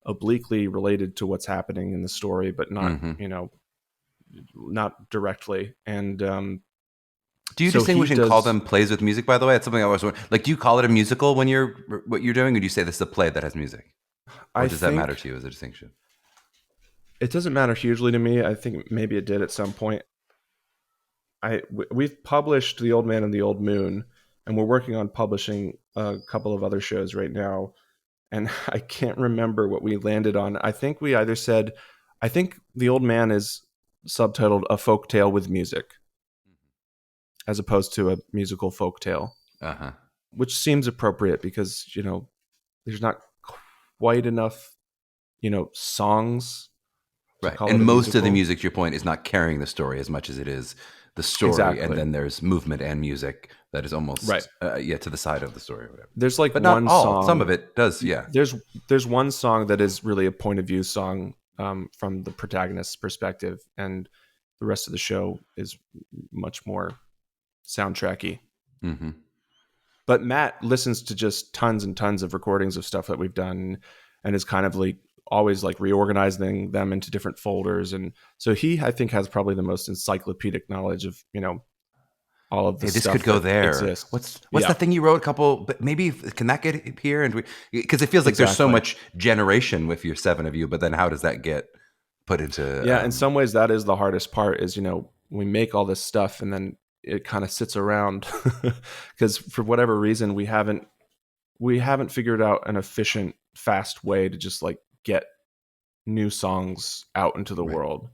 Speaker 2: obliquely related to what's happening in the story, but not, not directly. And
Speaker 1: do you
Speaker 2: so
Speaker 1: distinguish and call them plays with music, by the way? That's something I always wonder. Like, do you call it a musical when what you're doing, or do you say this is a play that has music? Or does that matter to you as a distinction?
Speaker 2: It doesn't matter hugely to me. I think maybe it did at some point. We've published The Old Man and the Old Moon, and we're working on publishing a couple of other shows right now. And I can't remember what we landed on. I think we either said, I think The Old Man is subtitled A Folk Tale with Music, as opposed to a musical folk tale, which seems appropriate because, there's not quite enough, songs.
Speaker 1: Right. And most of the music, to your point, is not carrying the story as much as it is the story. Exactly. And then there's movement and music that is almost to the side of the story or whatever.
Speaker 2: There's like
Speaker 1: but
Speaker 2: one
Speaker 1: not all.
Speaker 2: song.
Speaker 1: Some of it does, yeah.
Speaker 2: There's one song that is really a point of view song from the protagonist's perspective, and the rest of the show is much more soundtracky.
Speaker 1: Mm-hmm.
Speaker 2: But Matt listens to just tons and tons of recordings of stuff that we've done and is kind of like always like reorganizing them into different folders. And so he, I think, has probably the most encyclopedic knowledge of, all of this stuff.
Speaker 1: This could go there.
Speaker 2: Exists.
Speaker 1: What's the thing you wrote but maybe can that get here? And because it feels like there's so much generation with your 7 of you, but then how does that get put into?
Speaker 2: Yeah. In some ways that is the hardest part is, we make all this stuff and then it kind of sits around because for whatever reason, we haven't figured out an efficient, fast way to just like get new songs out into the world.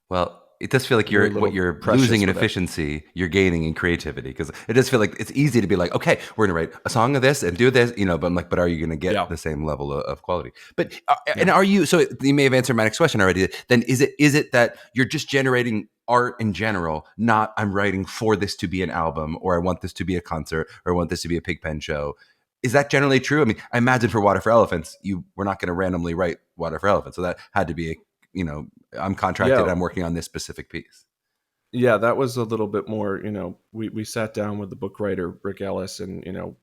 Speaker 1: Well, it does feel like what you're losing in efficiency, you're gaining in creativity, because it does feel like it's easy to be like, okay, we're going to write a song of this and do this, but I'm like, but are you going to get the same level of quality? But and are you? So you may have answered my next question already. Then is it that you're just generating art in general, not I'm writing for this to be an album, or I want this to be a concert, or I want this to be a PigPen show? Is that generally true? I mean, I imagine for Water for Elephants, you were not going to randomly write Water for Elephants. So that had to be, I'm contracted, I'm working on this specific piece.
Speaker 2: Yeah, that was a little bit more, we sat down with the book writer, Rick Ellis, and,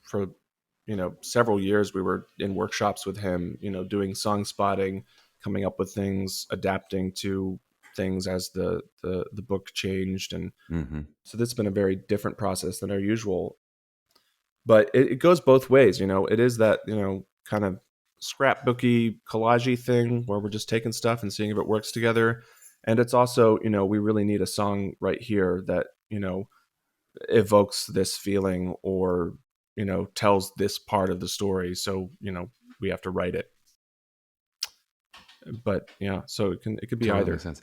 Speaker 2: for, several years we were in workshops with him, doing song spotting, coming up with things, adapting to things as the book changed. And so this has been a very different process than our usual. But it goes both ways, it is that, kind of scrapbooky, collagey thing where we're just taking stuff and seeing if it works together. And it's also, we really need a song right here that, evokes this feeling or, tells this part of the story. So, we have to write it. But yeah, so it could be either.
Speaker 1: Makes sense.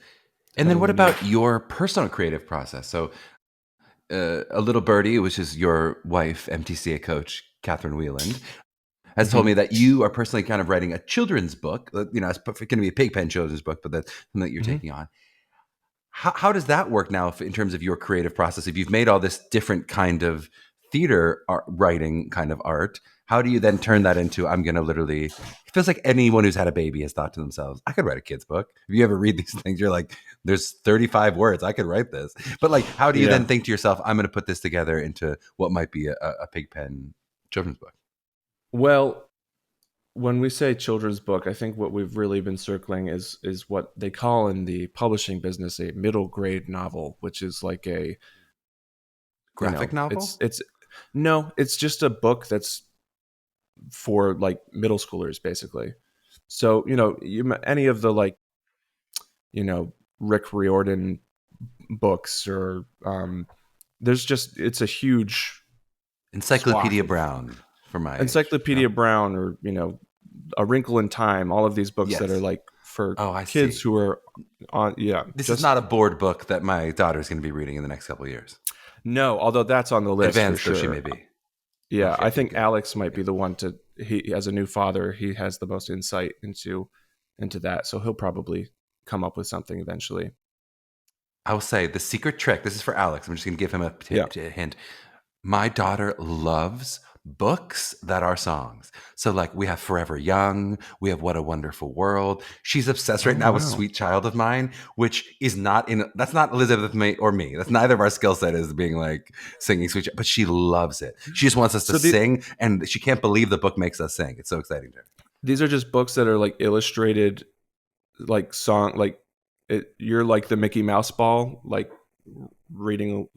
Speaker 1: And then what about your personal creative process? So a little birdie, which is your wife, MTCA coach, Catherine Wheeland, has told me that you are personally kind of writing a children's book. It's going to be a PigPen children's book, but that's something that you're taking on. How does that work now in terms of your creative process? If you've made all this different kind of theater writing kind of art, how do you then turn that into, I'm going to literally, it feels like anyone who's had a baby has thought to themselves, I could write a kid's book. If you ever read these things, you're like, there's 35 words, I could write this. But like, how do you then think to yourself, I'm going to put this together into what might be a PigPen children's book?
Speaker 2: Well, when we say children's book, I think what we've really been circling is what they call in the publishing business a middle grade novel, which is like a
Speaker 1: graphic novel.
Speaker 2: It's just a book that's for like middle schoolers, basically. So any of the like Rick Riordan books or it's a huge
Speaker 1: Encyclopedia Brown for my
Speaker 2: Encyclopedia Brown, or A Wrinkle in Time, all of these books that are like for kids who are on.
Speaker 1: This is not a board book that my daughter is going to be reading in the next couple of years.
Speaker 2: No, although that's on the list.
Speaker 1: Advanced
Speaker 2: for sure.
Speaker 1: Though she may be.
Speaker 2: Yeah, I think Alex might be the one he as a new father, he has the most insight into that. So he'll probably come up with something eventually.
Speaker 1: I will say the secret trick. This is for Alex. I'm just going to give him a hint. My daughter loves books that are songs. So like we have Forever Young, we have What a Wonderful World. She's obsessed right now with Sweet Child of Mine, which is that's not Elizabeth May or me. That's neither of our skill set is being like singing Sweet Child, but she loves it. She just wants us to sing, and she can't believe the book makes us sing. It's so exciting to her.
Speaker 2: These are just books that are like illustrated, like song, like you're like the Mickey Mouse ball, like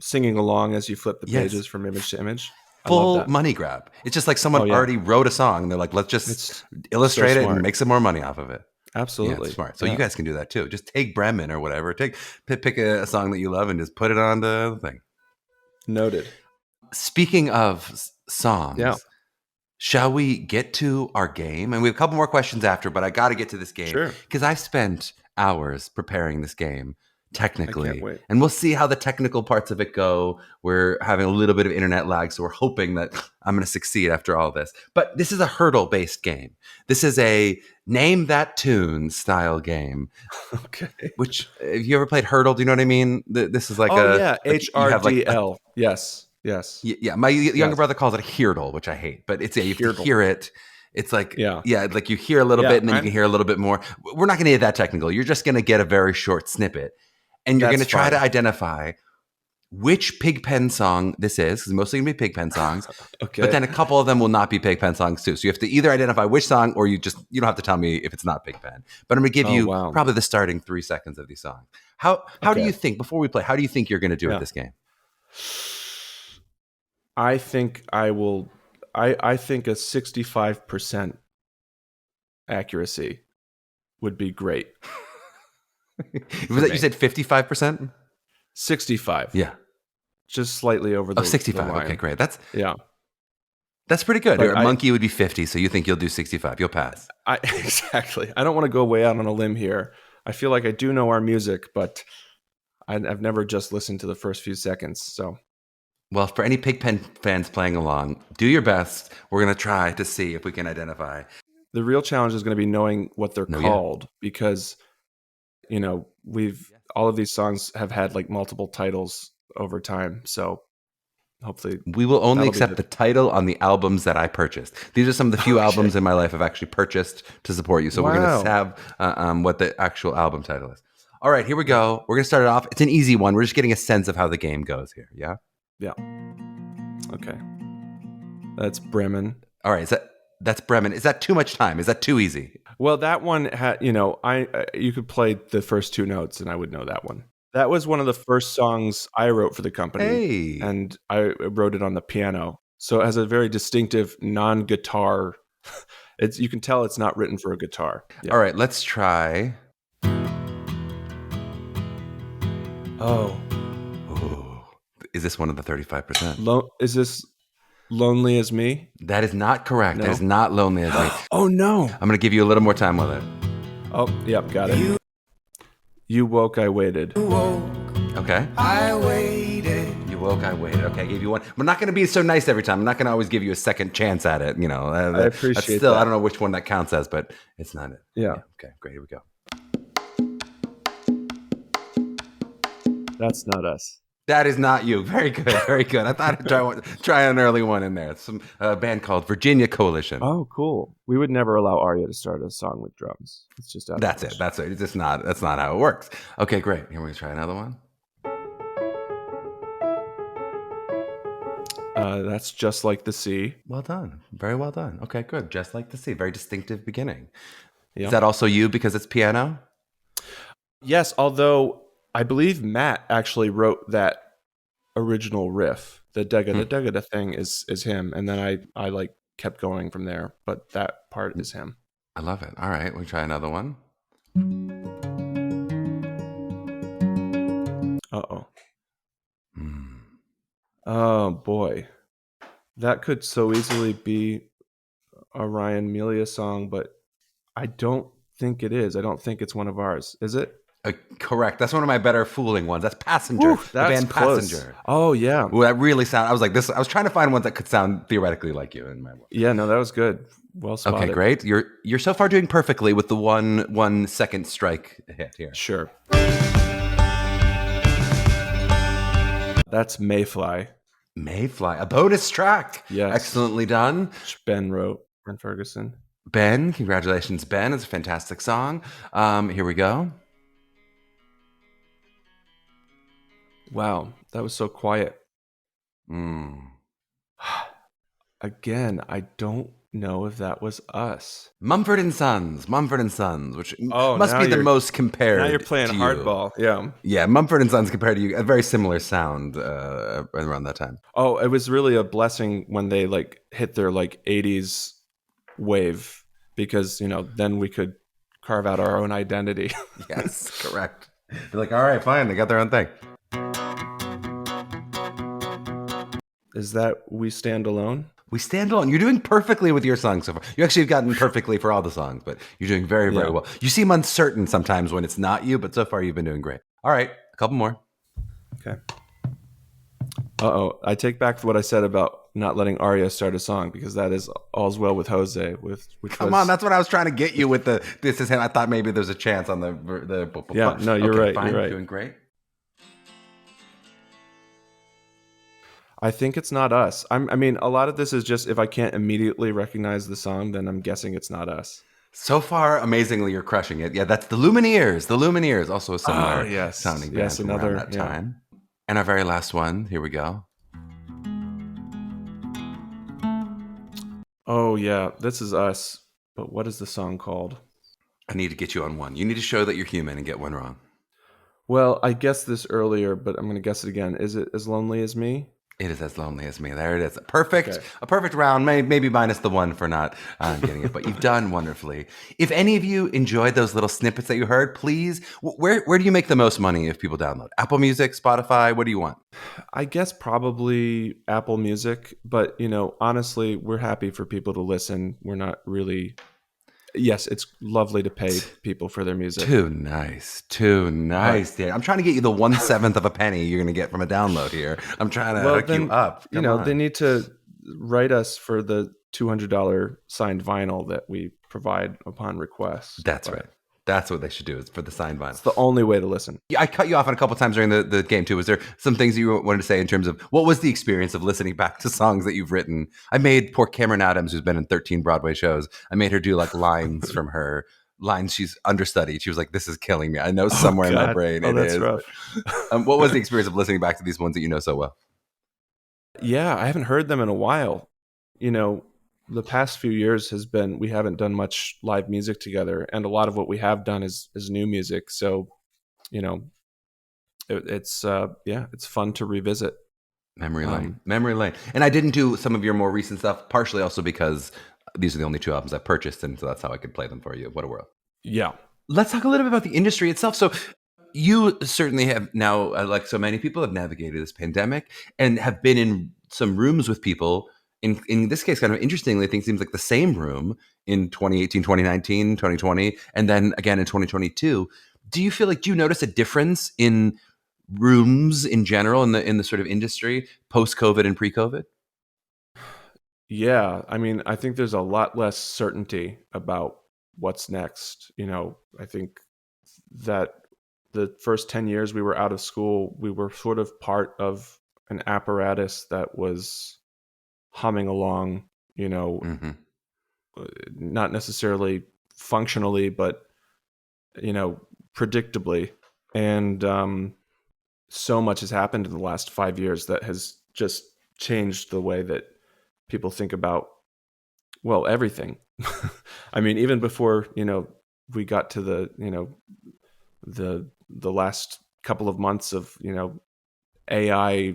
Speaker 2: singing along as you flip the pages from image to image.
Speaker 1: Full money grab. It's just like someone already wrote a song and they're like, let's just illustrate it and make some more money off of it.
Speaker 2: Absolutely.
Speaker 1: It's smart. So you guys can do that too. Just take Bremen or whatever. Pick a song that you love and just put it on the thing.
Speaker 2: Noted.
Speaker 1: Speaking of songs, shall we get to our game? And we have a couple more questions after, but I got to get to this game because I've spent hours preparing this game. Technically,
Speaker 2: I can't wait.
Speaker 1: And we'll see how the technical parts of it go. We're having a little bit of internet lag, so we're hoping that I'm going to succeed after all this. But this is a hurdle-based game. This is a name that tune style game.
Speaker 2: Okay.
Speaker 1: Which, have you ever played Hurdle? Do you know what I mean? This is like
Speaker 2: HRDL. Yes.
Speaker 1: Yeah. My younger brother calls it a heardle, which I hate. But it's you have to hear it. It's like, like you hear a little bit and then you can hear a little bit more. We're not going to get that technical. You're just going to get a very short snippet. And you're going to try to identify which PigPen song this is, because mostly going to be PigPen songs. Okay. But then a couple of them will not be PigPen songs too. So you have to either identify which song, or you don't have to tell me if it's not PigPen. But I'm going to give you probably the starting 3 seconds of these songs. How do you think, before we play, how do you think you're going to do at this game?
Speaker 2: I think I will. I think a 65% accuracy would be great.
Speaker 1: Was that you said 55%?
Speaker 2: 65.
Speaker 1: Yeah.
Speaker 2: Just slightly over the
Speaker 1: 65.
Speaker 2: The line.
Speaker 1: Okay, great. That's pretty good. A monkey would be 50, so you think you'll do 65. You'll pass.
Speaker 2: Exactly. I don't want to go way out on a limb here. I feel like I do know our music, but I've never just listened to the first few seconds. So,
Speaker 1: well, for any PigPen fans playing along, do your best. We're going to try to see if we can identify.
Speaker 2: The real challenge is going to be knowing what they're called, because all of these songs have had like multiple titles over time. So hopefully
Speaker 1: we will only accept the title on the albums that I purchased. These are some of the few albums in my life I've actually purchased to support you. So we're going to have what the actual album title is. All right, here we go. We're going to start it off. It's an easy one. We're just getting a sense of how the game goes here. Yeah.
Speaker 2: Yeah. Okay. That's Bremen.
Speaker 1: All right. That's Bremen. Is that too much time? Is that too easy?
Speaker 2: Well, that one had, you could play the first 2 notes and I would know that one. That was one of the first songs I wrote for the company. And I wrote it on the piano. So it has a very distinctive non-guitar. You can tell it's not written for a guitar. Yeah.
Speaker 1: All right, let's try.
Speaker 2: Oh.
Speaker 1: Ooh. Is this one of the 35%?
Speaker 2: Is this Lonely as Me?
Speaker 1: That is not correct. No. That is not Lonely as Me.
Speaker 2: Oh, no.
Speaker 1: I'm going to give you a little more time with it.
Speaker 2: Oh, yep, got it. You Woke, I Waited.
Speaker 1: You woke. Okay.
Speaker 3: I waited.
Speaker 1: You woke, I waited. Okay, I gave you one. We're not going to be so nice every time. I'm not going to always give you a second chance at it.
Speaker 2: I appreciate
Speaker 1: that. I
Speaker 2: I
Speaker 1: don't know which one that counts as, but it's not it.
Speaker 2: Yeah.
Speaker 1: Okay, great. Here we go.
Speaker 2: That's not us.
Speaker 1: That is not you. Very good. Very good. I thought I'd try an early one in there. Some band called Virginia Coalition.
Speaker 2: Oh, cool. We would never allow Arya to start a song with drums. It's just
Speaker 1: that's it. That's it. It's just not. That's not how it works. Okay, great. Here we're gonna try another one.
Speaker 2: That's Just Like the Sea.
Speaker 1: Well done. Very well done. Okay, good. Just Like the Sea. Very distinctive beginning.
Speaker 2: Yeah.
Speaker 1: Is that also you because it's piano?
Speaker 2: Yes, although I believe Matt actually wrote that original riff. The dega thing is him, and then I like kept going from there. But that part is him.
Speaker 1: I love it. All right, we'll try another one.
Speaker 2: Uh-oh. Oh boy, that could so easily be a Ryan Melia song, but I don't think it is. I don't think it's one of ours. Is it?
Speaker 1: Correct. That's one of my better fooling ones. That's Passenger.
Speaker 2: Ooh, that's
Speaker 1: the band
Speaker 2: close.
Speaker 1: Passenger.
Speaker 2: Oh yeah.
Speaker 1: Well, that really sound. I was like this. I was trying to find ones that could sound theoretically like you in my book.
Speaker 2: Yeah. No, that was good. Well spotted.
Speaker 1: Okay, great. You're so far doing perfectly with the 1 second strike hit here.
Speaker 2: Sure. That's Mayfly.
Speaker 1: Mayfly, a bonus track.
Speaker 2: Yes.
Speaker 1: Excellently done.
Speaker 2: Which Ben wrote, Ben Ferguson.
Speaker 1: Ben, congratulations, Ben. It's a fantastic song. Here we go.
Speaker 2: Wow, that was so quiet.
Speaker 1: Mm.
Speaker 2: Again, I don't know if that was us.
Speaker 1: Mumford and Sons, which
Speaker 2: Oh,
Speaker 1: must
Speaker 2: now
Speaker 1: be the
Speaker 2: you're-
Speaker 1: most compared.
Speaker 2: Now you're playing
Speaker 1: to you.
Speaker 2: hardball. Yeah.
Speaker 1: Yeah, Mumford and Sons compared to you, a very similar sound around that time.
Speaker 2: Oh, it was really a blessing when they like hit their like 80s wave, because then we could carve out our own identity.
Speaker 1: Yes, correct. They're like, all right, fine, they got their own thing.
Speaker 2: Is that We Stand Alone?
Speaker 1: We Stand Alone. You're doing perfectly with your songs so far. You actually have gotten perfectly for all the songs, but you're doing very, very well. You seem uncertain sometimes when it's not you, but so far you've been doing great. All right, a couple more.
Speaker 2: Okay. I take back what I said about not letting Arya start a song, because that is All's Well with Jose.
Speaker 1: Come on, that's what I was trying to get you with the This Is Him. I thought maybe there's a chance on the.
Speaker 2: Yeah, no, you're right.
Speaker 1: Fine,
Speaker 2: you're right.
Speaker 1: Doing great.
Speaker 2: I think it's not us. I mean, a lot of this is just if I can't immediately recognize the song, then I'm guessing it's not us.
Speaker 1: So far, amazingly, you're crushing it. Yeah, that's the Lumineers. The Lumineers, also a similar
Speaker 2: yes.
Speaker 1: sounding band
Speaker 2: Yes,
Speaker 1: from
Speaker 2: another-
Speaker 1: around that
Speaker 2: yeah.
Speaker 1: time. And our very last one. Here we go.
Speaker 2: Oh yeah, this is us. But what is the song called?
Speaker 1: I need to get you on one. You need to show that you're human and get one wrong.
Speaker 2: Well, I guessed this earlier, but I'm going to guess it again. Is it As Lonely as Me?
Speaker 1: It is As Lonely as Me. There it is. Perfect.
Speaker 2: Okay.
Speaker 1: A perfect round. Maybe minus the one for not getting it, but you've done wonderfully. If any of you enjoyed those little snippets that you heard, please, where do you make the most money if people download? Apple Music, Spotify? What do you want?
Speaker 2: I guess probably Apple Music, but honestly, we're happy for people to listen. We're not really. Yes, it's lovely to pay people for their music.
Speaker 1: Too nice, Dan. I'm trying to get you the 1/7 of a penny you're going to get from a download here. I'm trying to hook you up. Come on.
Speaker 2: They need to write us for the $200 signed vinyl that we provide upon request.
Speaker 1: That's right. That's what they should do, is for the signed vinyl.
Speaker 2: It's the only way to listen.
Speaker 1: Yeah, I cut you off on a couple times during the game too. Was there some things you wanted to say in terms of what was the experience of listening back to songs that you've written? I made poor Cameron Adams, who's been in 13 Broadway shows, I made her do like lines from her lines she's understudied. She was like, "This is killing me. I know somewhere in my brain it
Speaker 2: that's
Speaker 1: is."
Speaker 2: rough.
Speaker 1: What was the experience of listening back to these ones that you know so well?
Speaker 2: Yeah, I haven't heard them in a while. The past few years we haven't done much live music together, and a lot of what we have done is new music. So, it's fun to revisit.
Speaker 1: Memory Lane. And I didn't do some of your more recent stuff, partially also because these are the only two albums I purchased, and so that's how I could play them for you. What a world.
Speaker 2: Yeah.
Speaker 1: Let's talk a little bit about the industry itself. So you certainly have now, like so many people, have navigated this pandemic and have been in some rooms with people. In this case, kind of interestingly, I think it seems like the same room in 2018, 2019, 2020, and then again in 2022. Do you notice a difference in rooms in general in the sort of industry post-COVID and pre-COVID?
Speaker 2: Yeah. I mean, I think there's a lot less certainty about what's next. I think that the first 10 years we were out of school, we were sort of part of an apparatus that was humming along, not necessarily functionally, but, predictably. And so much has happened in the last 5 years that has just changed the way that people think about, well, everything. I mean, even before, we got to the last couple of months of, AI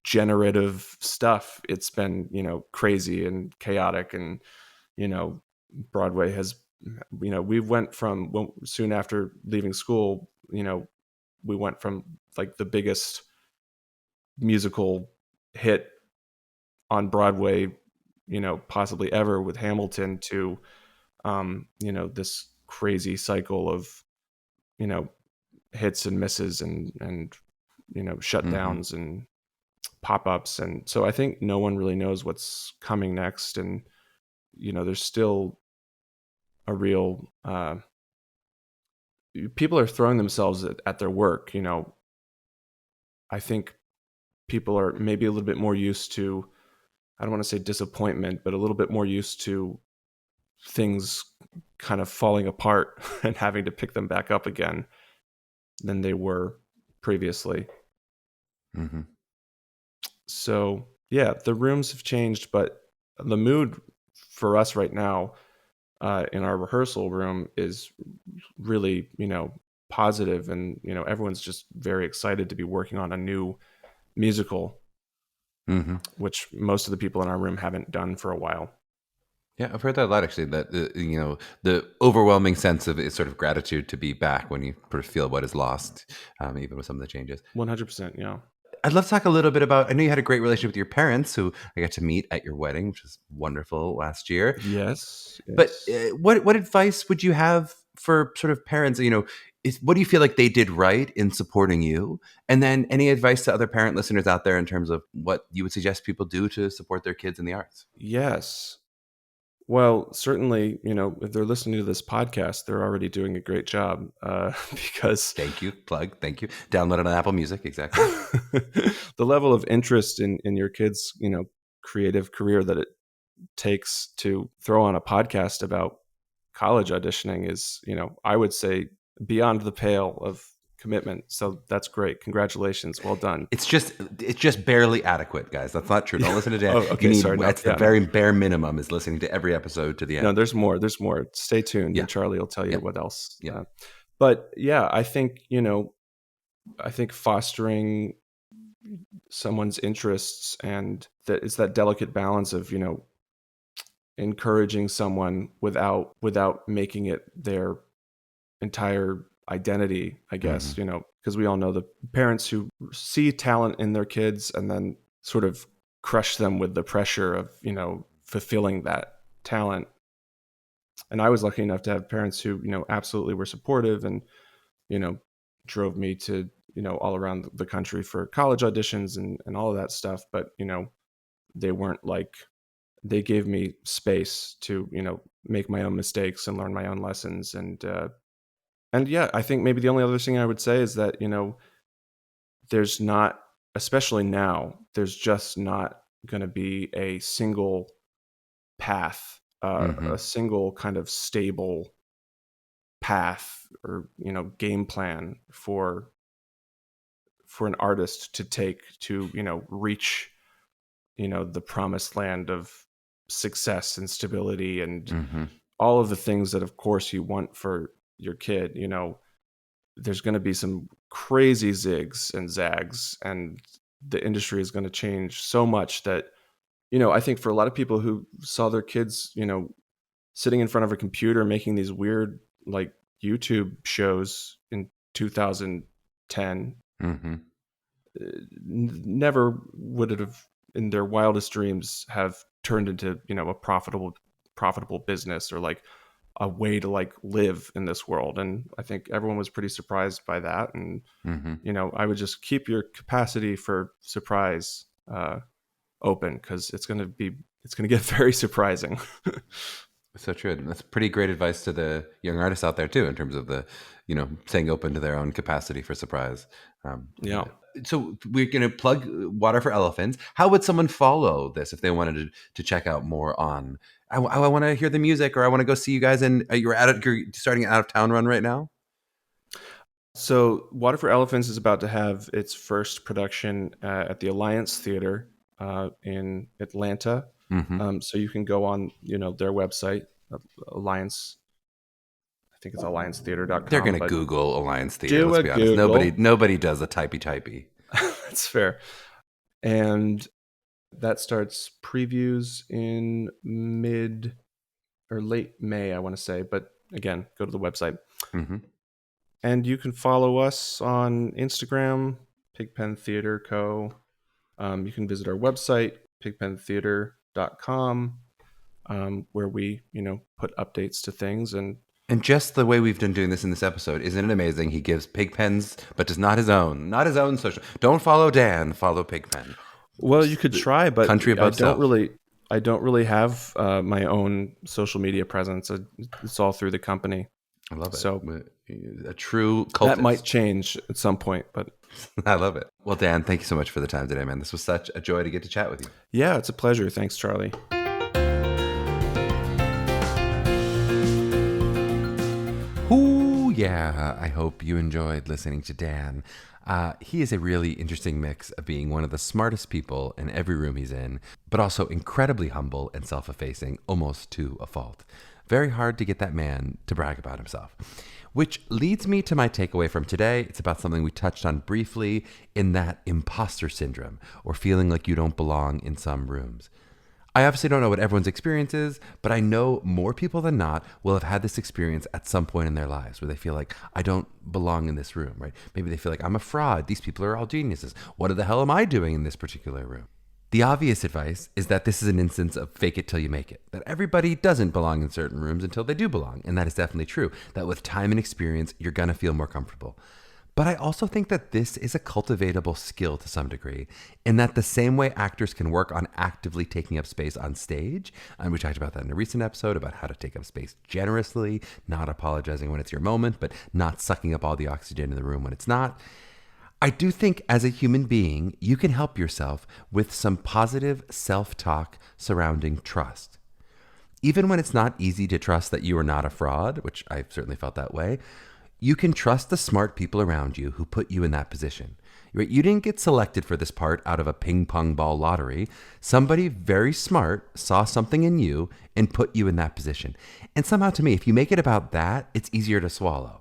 Speaker 2: generative stuff, it's been crazy and chaotic, and Broadway has we went from soon after leaving school, we went from like the biggest musical hit on Broadway possibly ever with Hamilton to this crazy cycle of hits and misses and shutdowns and pop-ups. And so I think no one really knows what's coming next. And, there's still a real, people are throwing themselves at their work. I think people are maybe a little bit more used to, I don't want to say disappointment, but a little bit more used to things kind of falling apart and having to pick them back up again than they were previously.
Speaker 1: Mm-hmm.
Speaker 2: So yeah, the rooms have changed, but the mood for us right now in our rehearsal room is really, positive, and everyone's just very excited to be working on a new musical,
Speaker 1: Mm-hmm.
Speaker 2: which most of the people in our room haven't done for a while.
Speaker 1: Yeah, I've heard that a lot actually. That the overwhelming sense of sort of gratitude to be back when you sort of feel what is lost, even with some of the changes.
Speaker 2: 100%, yeah.
Speaker 1: I'd love to talk a little bit about. I know you had a great relationship with your parents, who I got to meet at your wedding, which was wonderful last year.
Speaker 2: Yes.
Speaker 1: But what advice would you have for sort of parents? What do you feel like they did right in supporting you? And then any advice to other parent listeners out there in terms of what you would suggest people do to support their kids in the arts?
Speaker 2: Yes. Well, certainly, if they're listening to this podcast, they're already doing a great job because
Speaker 1: Thank you. Plug. Thank you. Download it on Apple Music. Exactly.
Speaker 2: the level of interest in your kids, creative career that it takes to throw on a podcast about college auditioning is, I would say beyond the pale of commitment. So that's great. Congratulations. Well done.
Speaker 1: It's just barely adequate, guys. That's not true. Don't listen to Dan.
Speaker 2: Oh, okay, sorry. No,
Speaker 1: That's the very bare minimum is listening to every episode to the end.
Speaker 2: No, there's more. There's more. Stay tuned,
Speaker 1: Yeah.
Speaker 2: and Charlie will tell you
Speaker 1: Yeah.
Speaker 2: what else.
Speaker 1: Yeah.
Speaker 2: But yeah, I think, I think fostering someone's interests, and that it's that delicate balance of, encouraging someone without making it their entire identity, I guess, because we all know the parents who see talent in their kids and then sort of crush them with the pressure of, fulfilling that talent. And I was lucky enough to have parents who, absolutely were supportive and, drove me to, all around the country for college auditions and all of that stuff. But, they weren't like, they gave me space to, make my own mistakes and learn my own lessons. And yeah, I think maybe the only other thing I would say is that, there's not, especially now, there's just not going to be a single path, a single kind of stable path or, game plan for an artist to take to, reach, the promised land of success and stability and all of the things that, of course, you want for your kid. There's going to be some crazy zigs and zags, and the industry is going to change so much that, I think for a lot of people who saw their kids, sitting in front of a computer making these weird like YouTube shows in 2010, never would it have in their wildest dreams have turned into, a profitable business or like a way to like live in this world. And I think everyone was pretty surprised by that. And, I would just keep your capacity for surprise open, because it's going to get very surprising.
Speaker 1: So true. And that's pretty great advice to the young artists out there too, in terms of the, staying open to their own capacity for surprise.
Speaker 2: Yeah.
Speaker 1: So we're going to plug Water for Elephants. How would someone follow this if they wanted to check out more on, I want to hear the music, or I want to go see you guys, and you're starting an out of town run right now?
Speaker 2: So Water for Elephants is about to have its first production at the Alliance Theater in Atlanta. So you can go on, their website, Alliance. I think it's alliancetheater.com.
Speaker 1: They're going to Google Alliance Theater. Let's be honest. Nobody does a typey.
Speaker 2: That's fair. And that starts previews in mid or late May, I want to say. But again, go to the website. And you can follow us on Instagram, PigPen Theater Co. You can visit our website, pigpentheater.com, where we, put updates to things. And
Speaker 1: just the way we've been doing this in this episode, isn't it amazing? He gives PigPens, but does not his own social. Don't follow Dan, follow PigPen.
Speaker 2: Well, you could try, but
Speaker 1: country above self.
Speaker 2: I don't really have my own social media presence. It's all through the company.
Speaker 1: I love it.
Speaker 2: So
Speaker 1: a true cultist.
Speaker 2: That might change at some point, but
Speaker 1: I love it. Well, Dan, thank you so much for the time today, man. This was such a joy to get to chat with you.
Speaker 2: yeah, it's a pleasure. Thanks, Charlie.
Speaker 1: Ooh, yeah. I hope you enjoyed listening to Dan. He is a really interesting mix of being one of the smartest people in every room he's in, but also incredibly humble and self-effacing, almost to a fault. Very hard to get that man to brag about himself. Which leads me to my takeaway from today. It's about something we touched on briefly in that imposter syndrome, or feeling like you don't belong in some rooms. I obviously don't know what everyone's experience is, but I know more people than not will have had this experience at some point in their lives where they feel like, I don't belong in this room, right? Maybe they feel like, I'm a fraud. These people are all geniuses. What the hell am I doing in this particular room? The obvious advice is that this is an instance of fake it till you make it, that everybody doesn't belong in certain rooms until they do belong. And that is definitely true, that with time and experience, you're going to feel more comfortable. But I also think that this is a cultivatable skill to some degree, in that the same way actors can work on actively taking up space on stage, and we talked about that in a recent episode about how to take up space generously, not apologizing when it's your moment, but not sucking up all the oxygen in the room when it's not. I do think as a human being, you can help yourself with some positive self-talk surrounding trust. Even when it's not easy to trust that you are not a fraud, which I've certainly felt that way, you can trust the smart people around you who put you in that position. You didn't get selected for this part out of a ping pong ball lottery. Somebody very smart saw something in you and put you in that position. And somehow to me, if you make it about that, it's easier to swallow.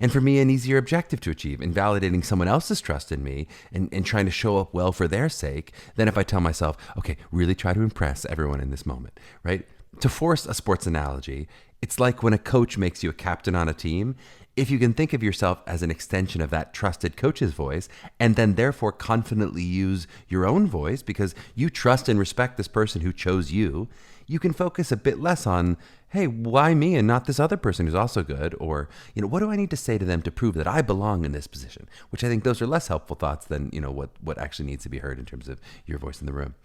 Speaker 1: And for me, an easier objective to achieve in validating someone else's trust in me and trying to show up well for their sake than if I tell myself, okay, really try to impress everyone in this moment, right? To force a sports analogy, it's like when a coach makes you a captain on a team. If you can think of yourself as an extension of that trusted coach's voice, and then therefore confidently use your own voice because you trust and respect this person who chose you, you can focus a bit less on, hey, why me and not this other person who's also good? Or, what do I need to say to them to prove that I belong in this position? Which I think those are less helpful thoughts than, what actually needs to be heard in terms of your voice in the room.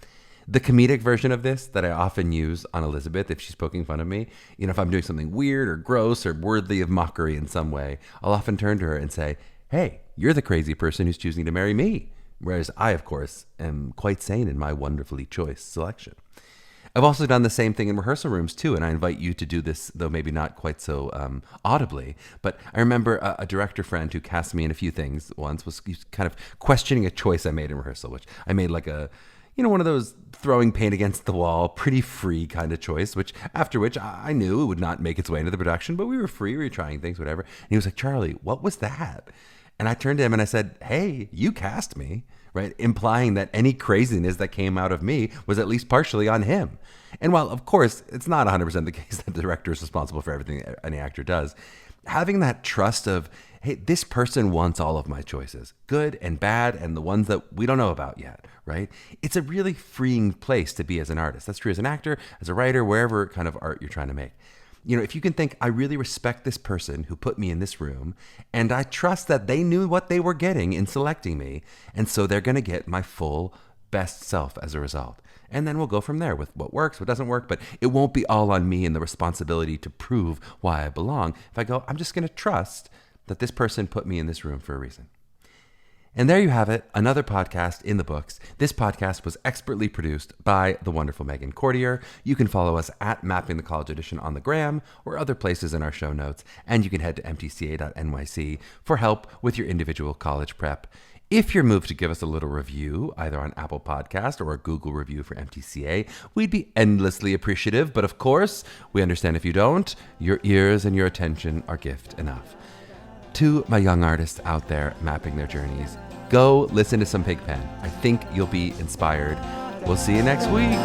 Speaker 1: The comedic version of this that I often use on Elizabeth, if she's poking fun of me, if I'm doing something weird or gross or worthy of mockery in some way, I'll often turn to her and say, hey, you're the crazy person who's choosing to marry me. Whereas I, of course, am quite sane in my wonderfully choice selection. I've also done the same thing in rehearsal rooms too, and I invite you to do this, though maybe not quite so audibly. But I remember a director friend who cast me in a few things once was kind of questioning a choice I made in rehearsal, which I made like a, one of those throwing paint against the wall, pretty free kind of choice, after which I knew it would not make its way into the production, but we were free, we were trying things, whatever. And he was like, Charlie, what was that? And I turned to him and I said, hey, you cast me, right? Implying that any craziness that came out of me was at least partially on him. And while, of course, it's not 100% the case that the director is responsible for everything any actor does, having that trust of, hey, this person wants all of my choices, good and bad, and the ones that we don't know about yet, right? It's a really freeing place to be as an artist. That's true as an actor, as a writer, wherever kind of art you're trying to make. If you can think, I really respect this person who put me in this room, and I trust that they knew what they were getting in selecting me, and so they're going to get my full best self as a result. And then we'll go from there with what works, what doesn't work, but it won't be all on me and the responsibility to prove why I belong. If I go, I'm just going to trust that this person put me in this room for a reason. And there you have it, another podcast in the books. This podcast was expertly produced by the wonderful Meghan Cordier. You can follow us at Mapping the College Audition on the gram or other places in our show notes. And you can head to mtca.nyc for help with your individual college prep. If you're moved to give us a little review, either on Apple Podcast or a Google review for MTCA, we'd be endlessly appreciative. But of course, we understand if you don't. Your ears and your attention are gift enough. To my young artists out there mapping their journeys, go listen to some PigPen. I think you'll be inspired. We'll see you next week.